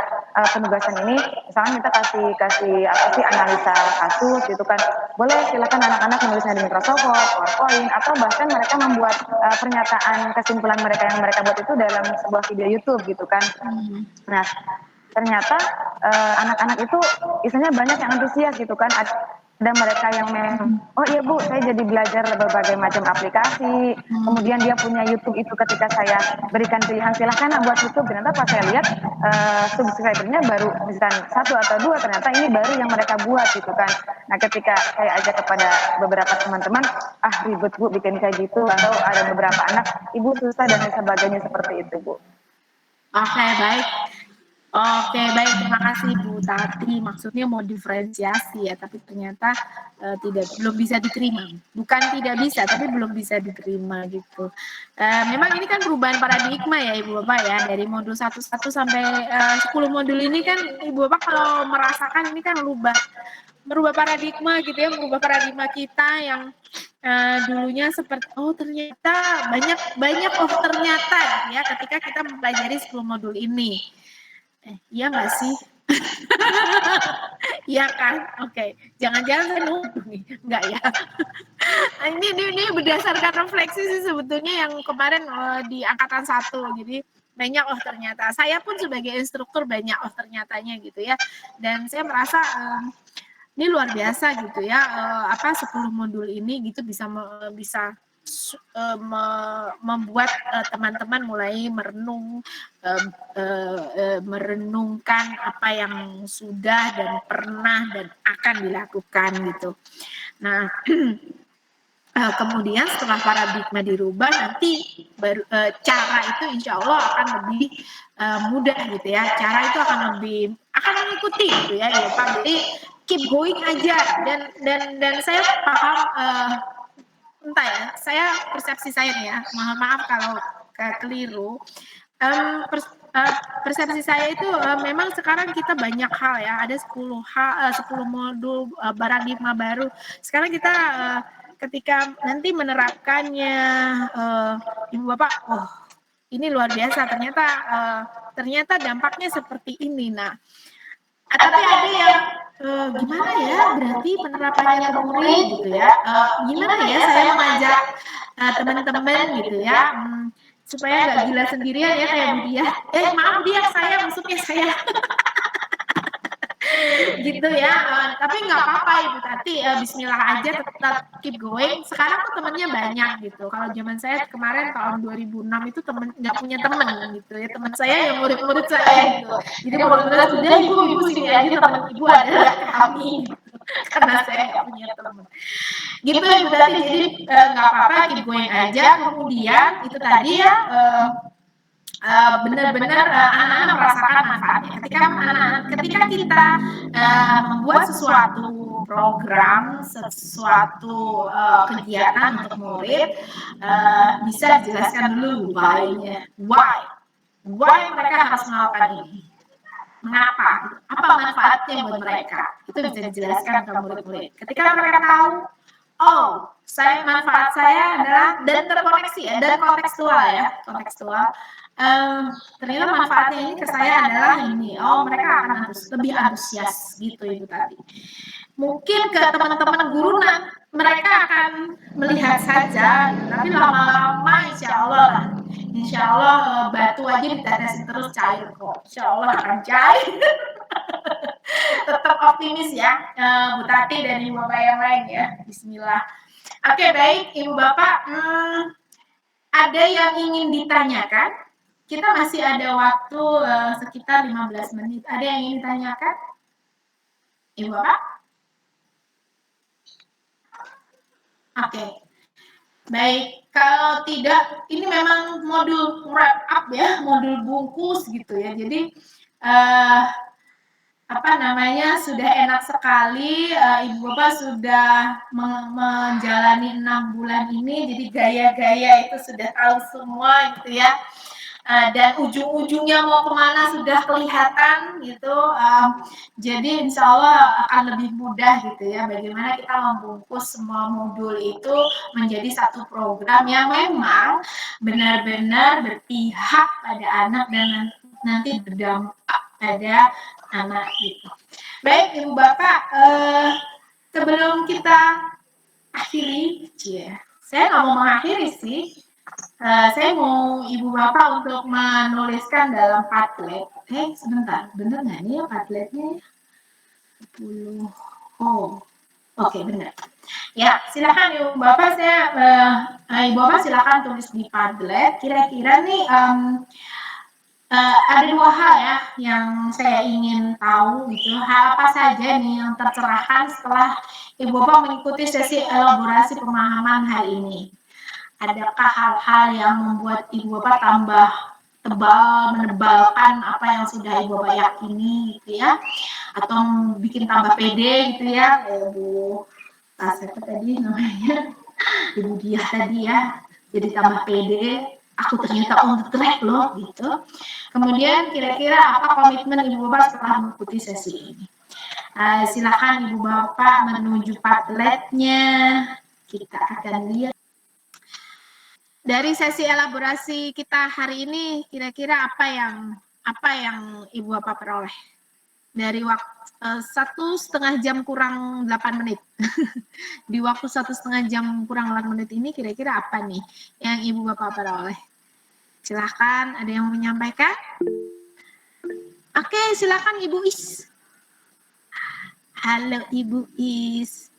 penugasan ini, misalnya kita kasih analisa kasus gitu kan, boleh silakan anak-anak menulisnya di Microsoft Word, PowerPoint, atau bahkan mereka membuat pernyataan kesimpulan mereka yang mereka buat itu dalam sebuah video YouTube gitu kan. Nah, ternyata anak-anak itu isinya banyak yang antusias gitu kan. Ada mereka yang memang, oh iya Bu, saya jadi belajar berbagai macam aplikasi. Kemudian dia punya YouTube itu ketika saya berikan pilihan silahkan buat YouTube. Ternyata pas saya lihat subscribernya baru misalkan 1 atau 2, ternyata ini baru yang mereka buat gitu kan. Nah ketika saya ajak kepada beberapa teman-teman, ribet Bu bikin kayak gitu, atau ada beberapa anak, Ibu susah dan sebagainya seperti itu Bu. Oke, baik. Oke, baik, terima kasih Bu Tati. Maksudnya mau diferensiasi ya, tapi ternyata belum bisa diterima. Bukan tidak bisa, tapi belum bisa diterima gitu. Memang ini kan perubahan paradigma ya Ibu Bapak ya, dari modul 1 sampai 10 modul ini kan Ibu Bapak kalau merasakan ini kan merubah paradigma gitu ya, merubah paradigma kita yang dulunya seperti ternyata banyak ternyata gitu ya ketika kita mempelajari 10 modul ini. Iya nggak sih? Iya kan? Oke. Jangan-jangan saya nuduh nih. Enggak ya? Ini berdasarkan refleksi sih sebetulnya yang kemarin di angkatan 1. Jadi banyak ternyata. Saya pun sebagai instruktur banyak ternyatanya gitu ya. Dan saya merasa ini luar biasa gitu ya. 10 modul ini gitu bisa membuat teman-teman mulai merenungkan apa yang sudah dan pernah dan akan dilakukan gitu. Nah, kemudian setelah paradigma dirubah nanti cara itu insya Allah akan lebih mudah gitu ya. Cara itu akan mengikuti gitu ya Pak. Jadi keep going aja dan saya paham entah ya, persepsi saya nih ya, mohon maaf kalau keliru. Persepsi saya itu memang sekarang kita banyak hal ya, ada 10 modul paradigma baru. Sekarang kita ketika nanti menerapkannya, Ibu Bapak, ini luar biasa, ternyata dampaknya seperti ini. Nah, tapi ada yang gimana ya berarti penerapannya ke murid gitu ya, gimana ya saya mengajak teman-teman gitu ya supaya nggak gila sendirian ya kayak Bu Dia, maaf Dia, maksudnya saya gitu ya, tapi nggak apa-apa Ibu Tati, bismillah aja, tetap keep going. Sekarang tuh temennya banyak gitu. Kalau zaman saya kemarin tahun 2006 itu nggak punya temen gitu ya, teman saya yang murid-murid saya gitu. Jadi murid-murid sudah ibu sini aja, teman ibu adalah kami gitu. Karena saya nggak punya teman gitu Ibu Tati. Jadi nggak apa-apa, keep going aja. Kemudian itu tadi ya, benar-benar anak-anak merasakan manfaatnya. Ketika kita membuat sesuatu program, sesuatu kegiatan untuk murid, bisa dijelaskan dulu why mereka harus melakukan ini, mengapa, apa manfaatnya buat mereka, itu bisa dijelaskan ke murid-murid. Ketika mereka tahu, manfaat saya adalah, dan terkoneksi ya, dan kontekstual. Ternyata manfaatnya ini ke saya adalah ini. Mereka akan lebih antusias gitu Ibu tadi. Mungkin ke teman-teman guru mereka akan melihat saja, tapi lama-lama insya Allah batu aja ditetesin terus cair kok. Insya Allah akan cair. Tetap optimis ya Bu Tati dan Ibu Bapak yang lain ya. Bismillah. Oke, baik Ibu Bapak. ada yang ingin ditanyakan? Kita masih ada waktu sekitar 15 menit. Ada yang ingin ditanyakan? Ibu Bapak? Oke. Baik, kalau tidak, ini memang modul wrap up ya, modul bungkus gitu ya. Jadi sudah enak sekali, Ibu Bapak sudah menjalani 6 bulan ini, jadi gaya-gaya itu sudah tahu semua gitu ya. Dan ujung-ujungnya mau kemana sudah kelihatan gitu. Jadi insya Allah akan lebih mudah gitu ya, bagaimana kita membungkus semua modul itu menjadi satu program yang memang benar-benar berpihak pada anak dan nanti berdampak pada anak gitu. Baik Ibu Bapak, sebelum kita akhiri, saya nggak mau mengakhiri sih. Saya mau Ibu Bapak untuk menuliskan dalam Padlet. Sebentar, bener nggak nih ya Padletnya? 10. Oh, oke benar. Ya, silakan Ibu Bapak. Ibu Bapak silakan tulis di Padlet. Kira-kira nih ada 2 hal ya yang saya ingin tahu gitu. Hal apa saja nih yang tercerahkan setelah Ibu Bapak mengikuti sesi elaborasi pemahaman hari ini? Adakah hal-hal yang membuat Ibu Bapak tambah tebal, menebalkan apa yang sudah Ibu Bapak yakini gitu ya? Atau bikin tambah pede gitu ya? Ibu siapa tadi namanya? Ibu Diah tadi ya. Jadi tambah pede, aku ternyata on the track loh gitu. Kemudian kira-kira apa komitmen Ibu Bapak setelah mengikuti sesi ini? Silakan Ibu Bapak menuju Padletnya. Kita akan lihat. Dari sesi elaborasi kita hari ini, kira-kira apa yang Ibu Bapak peroleh? Dari waktu 1,5 jam kurang 8 menit. Di waktu 1,5 jam kurang 8 menit ini, kira-kira apa nih yang Ibu Bapak peroleh? Silahkan, ada yang mau menyampaikan? Oke, silakan Ibu Is. Halo Ibu Is.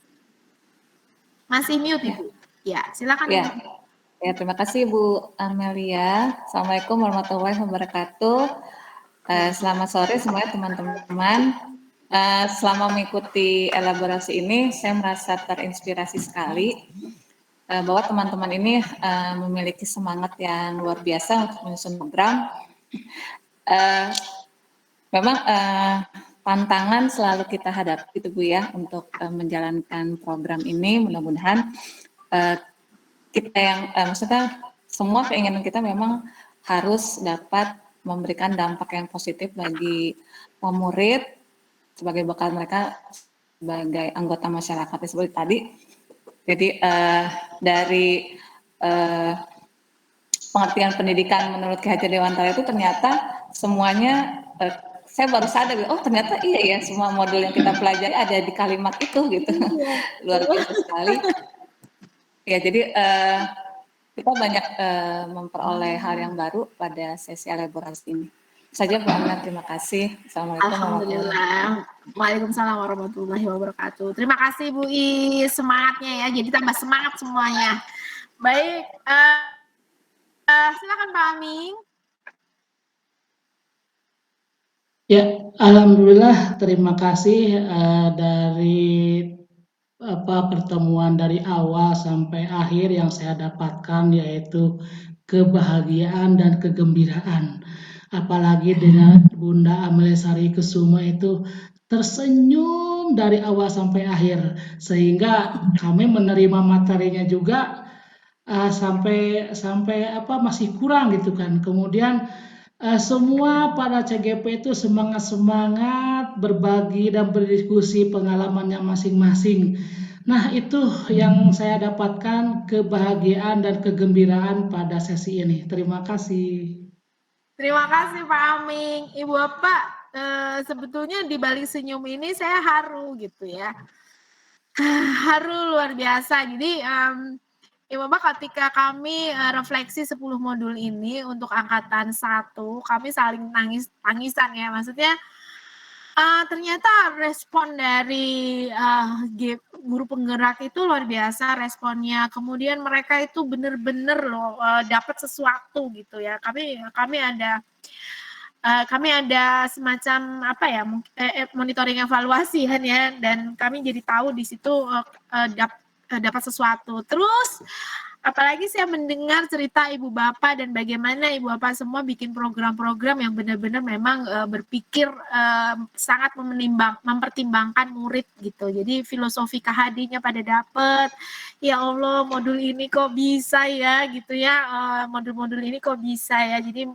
Masih mute Ibu? Ya, silakan Ya. Ibu. Ya, terima kasih Bu Amelia. Assalamualaikum warahmatullahi wabarakatuh. Selamat sore semuanya teman-teman. Selama mengikuti elaborasi ini, saya merasa terinspirasi sekali bahwa teman-teman ini memiliki semangat yang luar biasa untuk menyusun program. Memang tantangan selalu kita hadapi itu Bu ya untuk menjalankan program ini. Mudah-mudahan kita yang maksudnya semua keinginan kita memang harus dapat memberikan dampak yang positif bagi murid sebagai bekal mereka sebagai anggota masyarakat seperti tadi. Jadi dari pengertian pendidikan menurut Ki Hajar Dewantara itu ternyata semuanya saya baru sadar, oh ternyata iya ya semua modul yang kita pelajari ada di kalimat itu gitu. Luar biasa sekali. Ya, jadi kita banyak memperoleh hal yang baru pada sesi elaborasi ini. Saja Bu Amna, terima kasih. Assalamualaikum warahmatullahi wabarakatuh. Waalaikumsalam warahmatullahi wabarakatuh. Terima kasih Bu Is, semangatnya ya. Jadi tambah semangat semuanya. Baik, silakan Pak Aming. Ya, alhamdulillah terima kasih dari pertemuan dari awal sampai akhir yang saya dapatkan yaitu kebahagiaan dan kegembiraan. Apalagi dengan Bunda Amelia Kusuma itu tersenyum dari awal sampai akhir sehingga kami menerima materinya juga sampai masih kurang gitu kan. Kemudian semua para CGP itu semangat berbagi dan berdiskusi pengalamannya masing-masing. Nah, itu yang saya dapatkan kebahagiaan dan kegembiraan pada sesi ini. Terima kasih. Terima kasih Pak Aming. Ibu Bapak, sebetulnya di balik senyum ini saya haru gitu ya. Haru luar biasa. Jadi Ibu Bapak, ketika kami refleksi 10 modul ini untuk angkatan 1, kami saling tangisan ya. Maksudnya ternyata respon dari guru penggerak itu luar biasa responnya. Kemudian mereka itu benar-benar loh dapat sesuatu gitu ya. Kami ada semacam apa ya monitoring evaluasi kan ya, dan kami jadi tahu di situ dapat sesuatu. Terus apalagi saya mendengar cerita ibu bapak dan bagaimana ibu bapak semua bikin program-program yang benar-benar memang berpikir sangat mempertimbangkan murid gitu. Jadi filosofi KHD-nya pada dapet. Ya Allah, modul ini kok bisa ya gitu ya. Modul-modul ini kok bisa ya. Jadi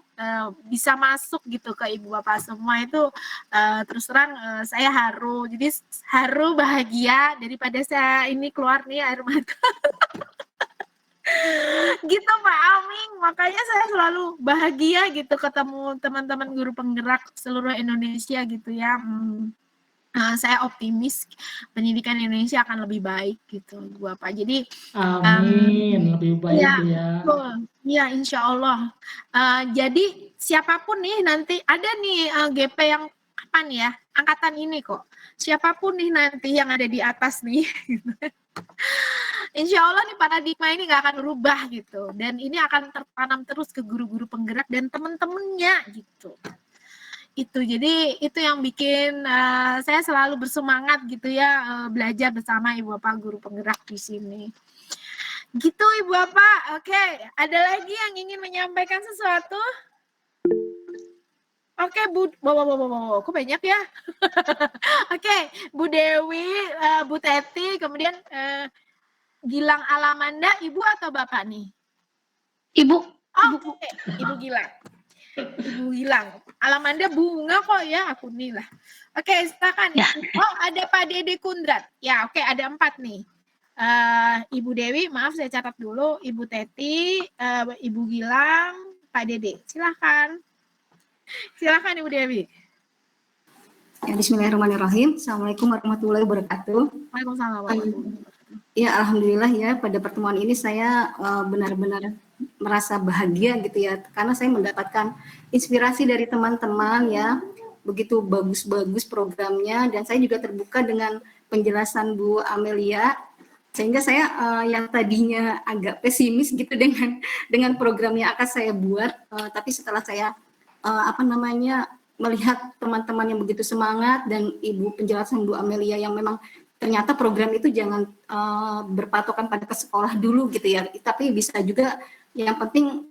bisa masuk gitu ke ibu bapak semua itu terus terang saya haru. Jadi haru bahagia daripada saya ini keluar nih air mata. Gitu Pak Aming, makanya saya selalu bahagia gitu ketemu teman-teman guru penggerak seluruh Indonesia gitu ya. Saya optimis pendidikan Indonesia akan lebih baik gitu Bu Bapak. Jadi Amin, lebih baik ya, Bu ya. betul. Ya insya Allah. Jadi siapapun nih nanti ada nih GP yang kapan ya angkatan ini kok. Siapapun nih nanti yang ada di atas nih. Insya Allah nih paradigma ini nggak akan berubah gitu, dan ini akan tertanam terus ke guru-guru penggerak dan teman-temannya gitu. Itu jadi itu yang bikin saya selalu bersemangat gitu ya belajar bersama ibu bapak guru penggerak di sini. Gitu ibu bapak. Oke, ada lagi yang ingin menyampaikan sesuatu? Oke, Bu, kok banyak ya? Oke, Bu Dewi, Bu Teti, kemudian Gilang Alamanda, Ibu atau Bapak nih? Ibu. Oke, Ibu Gilang. Ibu Gilang. Alamanda bunga kok ya, aku nih lah. Oke, silakan. Ya. Oh, ada Pak Dede Kundrat. Ya, oke, ada 4 nih. Ibu Dewi, maaf saya catat dulu. Ibu Teti, Ibu Gilang, Pak Dede. Silakan. Silakan Ibu Dewi. Ya, bismillahirrahmanirrahim. Assalamualaikum warahmatullahi wabarakatuh. Waalaikumsalam warahmatullahi wabarakatuh. Ya, alhamdulillah ya pada pertemuan ini saya benar-benar merasa bahagia gitu ya, karena saya mendapatkan inspirasi dari teman-teman ya, begitu bagus-bagus programnya, dan saya juga terbuka dengan penjelasan Bu Amelia, sehingga saya yang tadinya agak pesimis gitu dengan program yang akan saya buat, tapi setelah saya melihat teman-teman yang begitu semangat dan Ibu penjelasan Bu Amelia yang memang ternyata program itu jangan berpatokan pada ke sekolah dulu gitu ya, tapi bisa juga yang penting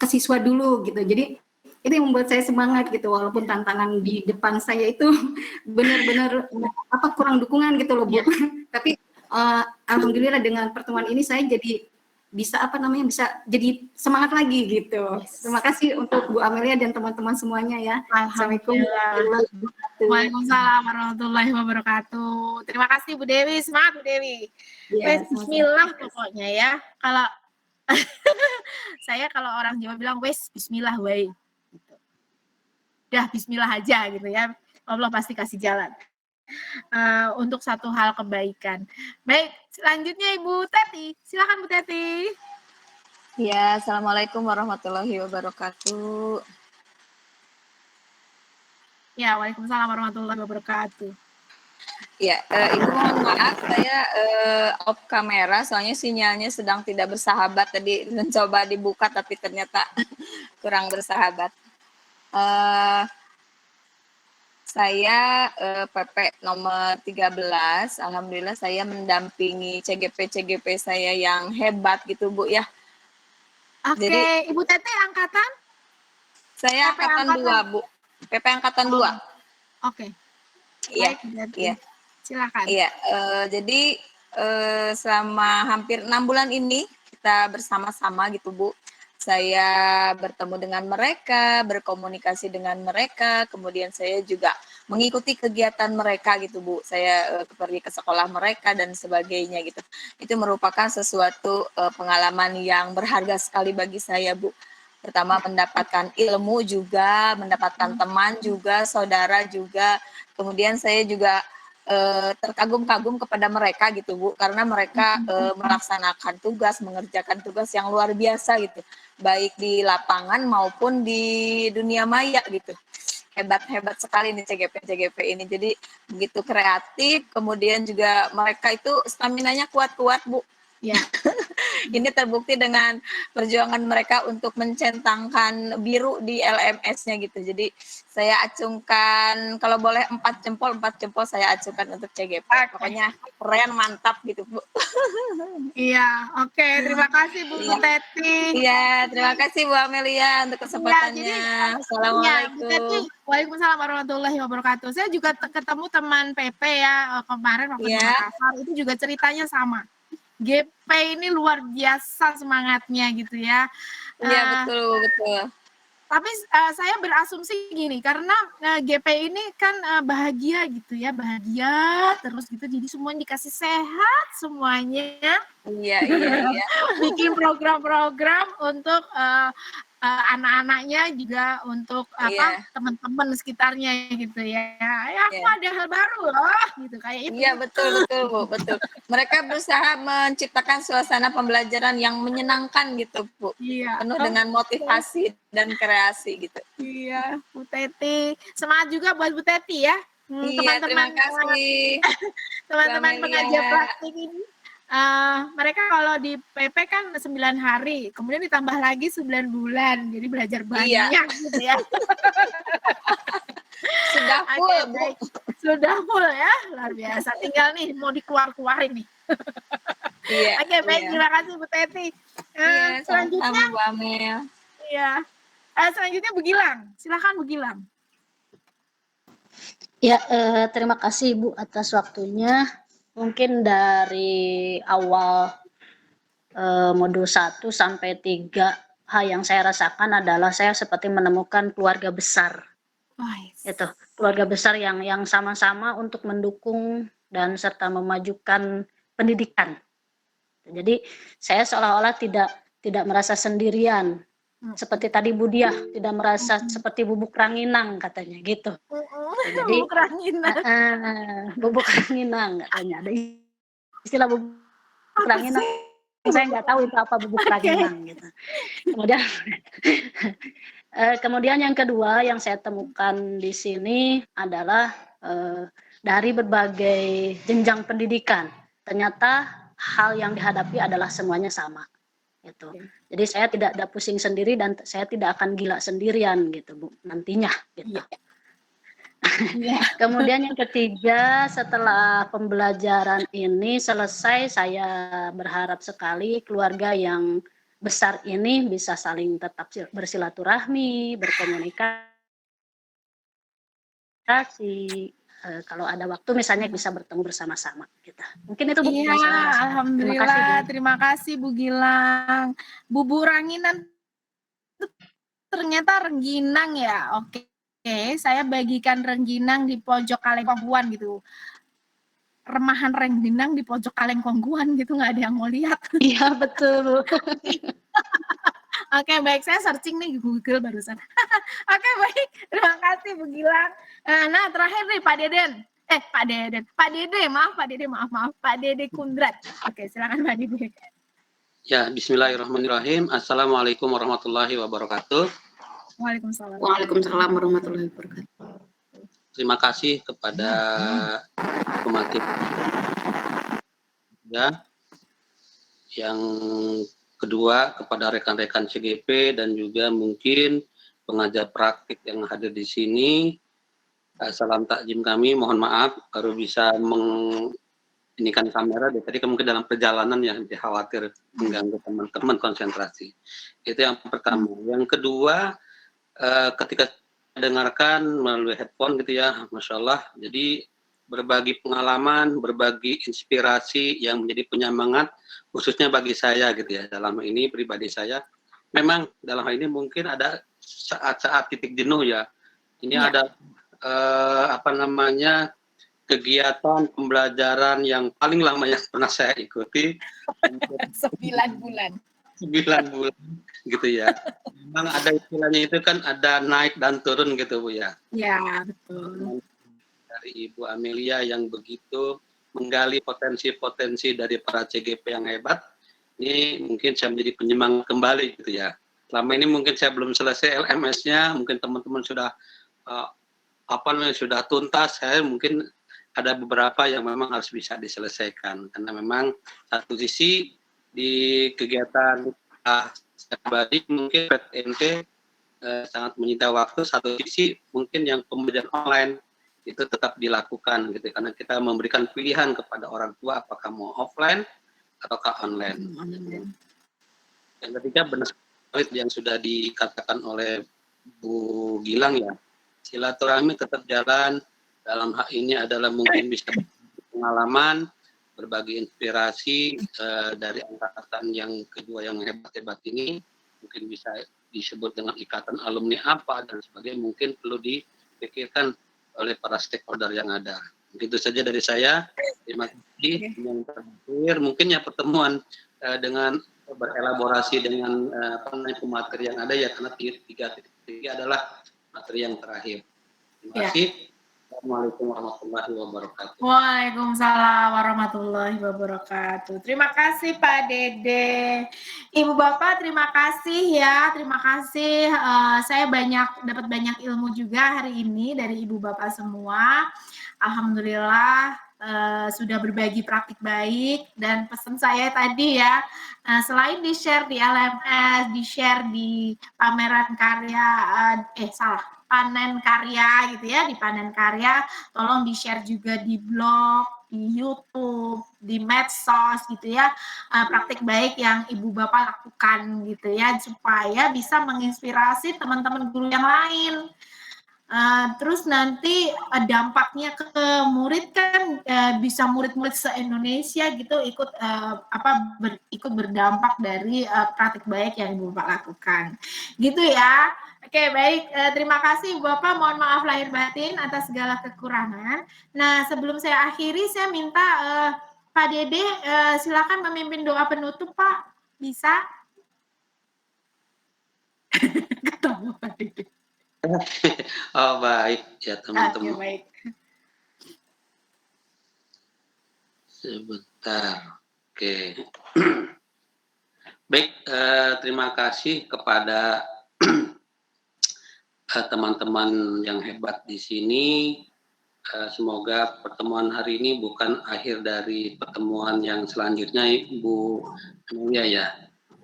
ke siswa dulu gitu. Jadi itu yang membuat saya semangat gitu, walaupun tantangan di depan saya itu benar-benar kurang dukungan gitu loh Bu. Yeah. Tapi alhamdulillah dengan pertemuan ini saya jadi bisa bisa jadi semangat lagi gitu. Yes. Terima kasih untuk Bu Amelia dan teman-teman semuanya ya. Assalamualaikum warahmatullahi wabarakatuh. Waalaikumsalam warahmatullahi wabarakatuh. Terima kasih Bu Dewi, semangat Bu Dewi. Yes, bismillah pokoknya ya. Kalau saya kalau orang Jawa bilang wes bismillah wae. Gitu. Dah bismillah aja gitu ya. Allah pasti kasih jalan. Untuk satu hal kebaikan. Baik, selanjutnya Ibu Teti. Silakan Bu Teti. Ya, Assalamualaikum warahmatullahi wabarakatuh. Ya, Waalaikumsalam warahmatullahi wabarakatuh. Ya, Ibu mohon maaf, saya off kamera, soalnya sinyalnya sedang tidak bersahabat. Tadi mencoba dibuka, tapi ternyata kurang bersahabat. Saya PP nomor 13, alhamdulillah saya mendampingi CGP saya yang hebat gitu Bu ya. Oke, jadi, Ibu Tete angkatan? Saya angkatan 2 Bu, PP angkatan 2. Oke. Iya, iya. Silakan. Iya, jadi selama hampir 6 bulan ini kita bersama-sama gitu Bu. Saya bertemu dengan mereka, berkomunikasi dengan mereka, kemudian saya juga mengikuti kegiatan mereka gitu Bu. Saya pergi ke sekolah mereka dan sebagainya gitu. Itu merupakan sesuatu pengalaman yang berharga sekali bagi saya Bu. Pertama mendapatkan ilmu juga, mendapatkan teman juga, saudara juga. Kemudian saya juga terkagum-kagum kepada mereka gitu Bu, karena mereka melaksanakan tugas, mengerjakan tugas yang luar biasa gitu, baik di lapangan maupun di dunia maya gitu. hebat-hebat sekali nih CGP ini. Jadi begitu kreatif, kemudian juga mereka itu staminanya kuat-kuat, Bu. Ya. Ini terbukti dengan perjuangan mereka untuk mencentangkan biru di LMS-nya gitu. Jadi saya acungkan, kalau boleh 4 jempol saya acungkan untuk CGP. Pokoknya keren, mantap gitu, Bu. Iya, oke. Terima kasih Bu Teti. Iya, terima kasih Bu Amelia untuk kesempatannya. Assalamualaikum. Bu Teti, waalaikumsalam warahmatullahi wabarakatuh. Saya juga ketemu teman PP ya kemarin waktu di Makassar, itu juga ceritanya sama. GP ini luar biasa semangatnya gitu ya. Iya, betul. Tapi saya berasumsi gini, karena GP ini kan bahagia gitu ya, bahagia terus gitu, jadi semuanya dikasih sehat semuanya. Iya. Bikin program-program untuk anak-anaknya juga, untuk teman-teman sekitarnya gitu ya. Aku ada hal baru loh gitu kayak itu. Iya, betul Bu, betul. Mereka berusaha menciptakan suasana pembelajaran yang menyenangkan gitu, Bu. Iya. Penuh dengan motivasi dan kreasi gitu. Iya, Bu Teti. Semangat juga buat Bu Teti ya. Iya, terima kasih. Teman-teman pengajar praktik ini. Mereka kalau di PP kan 9 hari, kemudian ditambah lagi 9 bulan, jadi belajar banyak gitu ya. Sudah full, Bu. Sudah full ya, luar biasa. Tinggal nih mau dikeluar-keluarin nih. Iya. Oke, baik, terima kasih Bu Teti. Selanjutnya Bu Amel. Iya. Selanjutnya Bu Gilang. Silakan Bu Gilang. Ya, terima kasih Bu atas waktunya. Mungkin dari awal modul 1 sampai 3, hal yang saya rasakan adalah saya seperti menemukan keluarga besar. Itu keluarga besar yang sama-sama untuk mendukung dan serta memajukan pendidikan. Jadi saya seolah-olah tidak merasa sendirian. Seperti tadi Bu Diah, tidak merasa seperti bubuk ranginang katanya gitu. Jadi bubuk ranginang. Bubuk ranginang katanya. Ada istilah bubuk ranginang. Saya nggak tahu itu apa bubuk ranginang gitu. Kemudian yang kedua yang saya temukan di sini adalah dari berbagai jenjang pendidikan. Ternyata hal yang dihadapi adalah semuanya sama. Gitu. Jadi saya tidak ada pusing sendiri dan saya tidak akan gila sendirian gitu Bu nantinya gitu. Kemudian yang ketiga, setelah pembelajaran ini selesai, saya berharap sekali keluarga yang besar ini bisa saling tetap bersilaturahmi, berkomunikasi. Kalau ada waktu misalnya bisa bertemu bersama-sama gitu. Mungkin itu Bu. Iya, alhamdulillah. Terima kasih Bu Gilang. Bubuk ranginan ternyata rengginang ya. Oke, saya bagikan rengginang di pojok kaleng kongguan gitu. Remahan rengginang di pojok kaleng kongguan gitu, nggak ada yang mau lihat. Iya, betul. Oke, baik, saya searching nih di Google barusan. Oke, baik, terima kasih Bu Gilang. Nah, terakhir nih Pak Dede, Pak Dede Kundrat. Oke, silakan Pak Dede. Ya, bismillahirrahmanirrahim. Assalamualaikum warahmatullahi wabarakatuh. Waalaikumsalam. Waalaikumsalam warahmatullahi wabarakatuh. Terima kasih kepada pemateri ya. Yang kedua kepada rekan-rekan CGP dan juga mungkin pengajar praktik yang hadir di sini. Salam takjim kami, mohon maaf baru bisa inikan kamera dari tadi mungkin dalam perjalanan yang khawatir mengganggu teman-teman konsentrasi. Itu yang pertama. Yang kedua, ketika dengarkan melalui headphone gitu ya, Masya Allah, jadi berbagi pengalaman, berbagi inspirasi yang menjadi penyemangat khususnya bagi saya gitu ya. Dalam ini pribadi saya memang dalam hal ini mungkin ada saat-saat titik jenuh ya. Ini ada kegiatan pembelajaran yang paling lama yang pernah saya ikuti 9 bulan gitu ya. Memang ada istilahnya itu kan ada naik dan turun gitu Bu ya. Ya, betul. Dari Ibu Amelia yang begitu menggali potensi-potensi dari para CGP yang hebat, ini mungkin saya menjadi penyemangat kembali gitu ya. Selama ini mungkin saya belum selesai LMS-nya, mungkin teman-teman sudah sudah tuntas, saya mungkin ada beberapa yang memang harus bisa diselesaikan karena memang satu sisi di kegiatan pribadi mungkin PTMT sangat menyita waktu, satu sisi mungkin yang pembelajaran online itu tetap dilakukan gitu karena kita memberikan pilihan kepada orang tua apakah mau offline ataukah online. Yang ketiga benar yang sudah dikatakan oleh Bu Gilang ya, silaturahmi tetap jalan. Dalam hal ini adalah mungkin bisa pengalaman, berbagi inspirasi dari angkatan yang kedua yang hebat-hebat ini, mungkin bisa disebut dengan ikatan alumni apa dan sebagainya, mungkin perlu dipikirkan oleh para stakeholder yang ada. Begitu saja dari saya. Terima kasih. Yang terakhir mungkin ya pertemuan dengan berelaborasi dengan materi yang ada ya karena tiga adalah materi yang terakhir. Terima kasih. Assalamualaikum warahmatullahi wabarakatuh. Waalaikumsalam warahmatullahi wabarakatuh. Terima kasih Pak Dede. Ibu Bapak terima kasih ya. Terima kasih. Saya dapat banyak ilmu juga hari ini dari Ibu Bapak semua. Alhamdulillah sudah berbagi praktik baik dan pesan saya tadi ya, selain di-share di LMS, di-share di pameran karya, panen karya gitu ya, di panen karya, tolong di-share juga di blog, di YouTube, di medsos gitu ya, praktik baik yang Ibu Bapak lakukan gitu ya, supaya bisa menginspirasi teman-teman guru yang lain. Terus nanti dampaknya ke murid kan bisa murid-murid se-Indonesia gitu ikut ikut berdampak dari praktik baik yang Ibu Bapak lakukan. Gitu ya. Oke, baik. Terima kasih Ibu Bapak. Mohon maaf lahir batin atas segala kekurangan. Nah, sebelum saya akhiri, saya minta Pak Dede silakan memimpin doa penutup, Pak. Bisa? Ketemu Pak Dede. Oh baik ya teman-teman. Baik. Sebentar. Oke. Baik, terima kasih kepada teman-teman yang hebat di sini. Semoga pertemuan hari ini bukan akhir dari pertemuan yang selanjutnya, Ibu Amelia ya.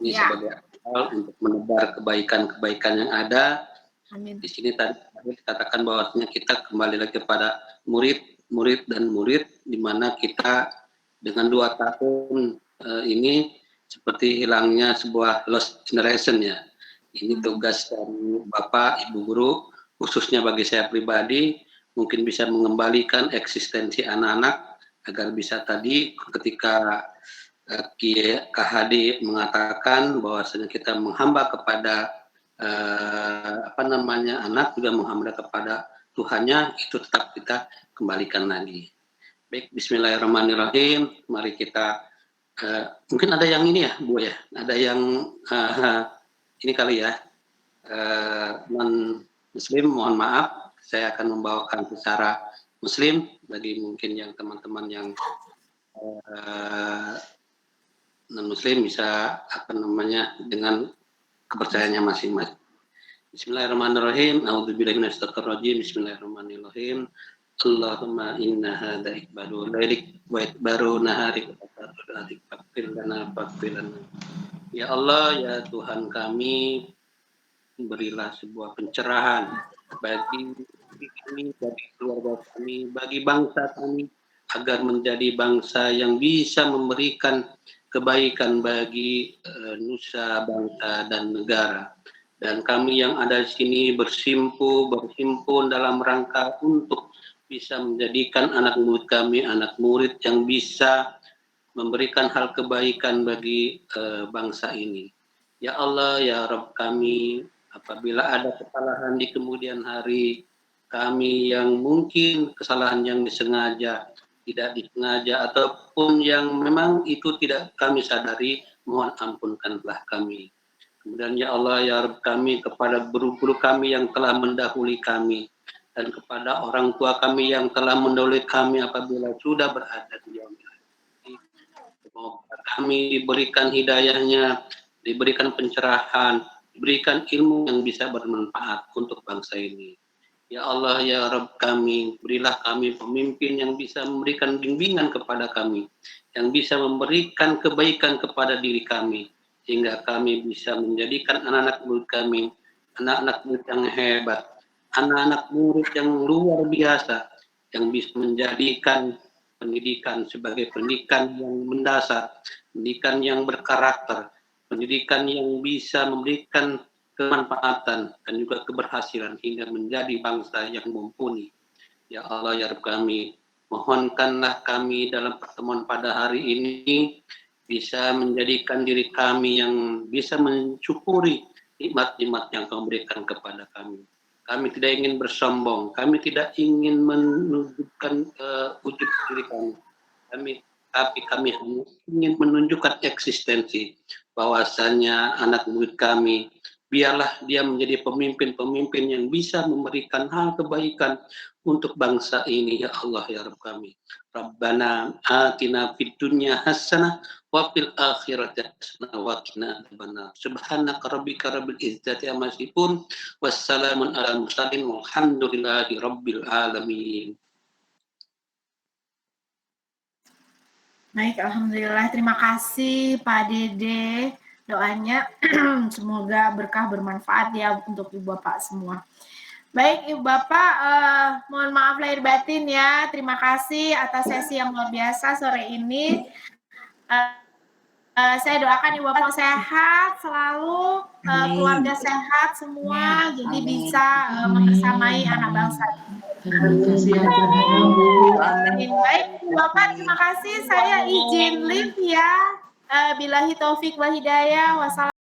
Ini sebagai awal untuk menebar kebaikan-kebaikan yang ada. Amin. Di sini tadi dikatakan bahwasanya kita kembali lagi kepada murid di mana kita dengan 2 tahun ini seperti hilangnya sebuah lost generation ya. Ini tugas dari Bapak, Ibu Guru, khususnya bagi saya pribadi, mungkin bisa mengembalikan eksistensi anak-anak agar bisa tadi ketika KHD mengatakan bahwasanya kita menghamba kepada anak juga menghamba kepada Tuhannya, itu tetap kita kembalikan lagi. Baik, bismillahirrahmanirrahim. Mari kita mungkin ada yang ini ya Bu ya, ada yang ini kali ya, non muslim mohon maaf, saya akan membawakan secara muslim bagi mungkin yang teman-teman yang non muslim bisa dengan kepercayaannya masing-masing. Bismillahirrahmanirrahim. A'udzubillahi minasyaitonirrajim. Bismillahirrahmanirrahim. Allahumma inna hadza ikbalu lailik wa ikbaru naharik fakfir lana. Ya Allah, ya Tuhan kami, berilah sebuah pencerahan bagi kami, bagi keluarga kami, bagi bangsa kami, agar menjadi bangsa yang bisa memberikan kebaikan bagi nusa, bangsa, dan negara. Dan kami yang ada di sini berhimpun dalam rangka untuk bisa menjadikan anak murid kami, anak murid yang bisa memberikan hal kebaikan bagi bangsa ini. Ya Allah, ya Rabb kami, apabila ada kesalahan di kemudian hari, kami yang mungkin kesalahan yang disengaja, tidak disengaja, ataupun yang memang itu tidak kami sadari, mohon ampunkanlah kami. Kemudian ya Allah, ya Rabb kami, kepada guru-guru kami yang telah mendahului kami, dan kepada orang tua kami yang telah mendahului kami apabila sudah berada di yaumil akhir. Semoga kami diberikan hidayahnya, diberikan pencerahan, diberikan ilmu yang bisa bermanfaat untuk bangsa ini. Ya Allah, ya Rabb kami, berilah kami pemimpin yang bisa memberikan bimbingan kepada kami, yang bisa memberikan kebaikan kepada diri kami, sehingga kami bisa menjadikan anak-anak murid kami, anak-anak murid yang hebat, anak-anak murid yang luar biasa, yang bisa menjadikan pendidikan sebagai pendidikan yang mendasar, pendidikan yang berkarakter, pendidikan yang bisa memberikan kemanfaatan dan juga keberhasilan hingga menjadi bangsa yang mumpuni. Ya Allah, ya Rabb kami, mohonkanlah kami dalam pertemuan pada hari ini bisa menjadikan diri kami yang bisa mensyukuri nikmat-nikmat yang Kau berikan kepada kami. Kami tidak ingin bersombong, kami tidak ingin menunjukkan wujud diri kami, tapi kami hanya ingin menunjukkan eksistensi bahwasanya anak murid kami, biarlah dia menjadi pemimpin-pemimpin yang bisa memberikan hal kebaikan untuk bangsa ini, ya Allah, ya Rabb kami. Rabbana atina fid dunya hasanah wa fil akhirati hasanah wa qina adzabannar. Subhanaka rabbika rabbil izzati amma yasifun, wassalamun alal mursalin walhamdulillahi rabbil alamin. Baik, alhamdulillah. Terima kasih Pak Dede. Doanya semoga berkah bermanfaat ya untuk Ibu Bapak semua. Baik Ibu Bapak, mohon maaf lahir batin ya. Terima kasih atas sesi yang luar biasa sore ini. Saya doakan Ibu Bapak sehat selalu, keluarga sehat semua, jadi bisa membersamai anak bangsa. Terima kasih atas Baik Ibu Bapak, terima kasih. Saya izin live ya. Billahi taufik wa hidayah. Wassalamualaikum.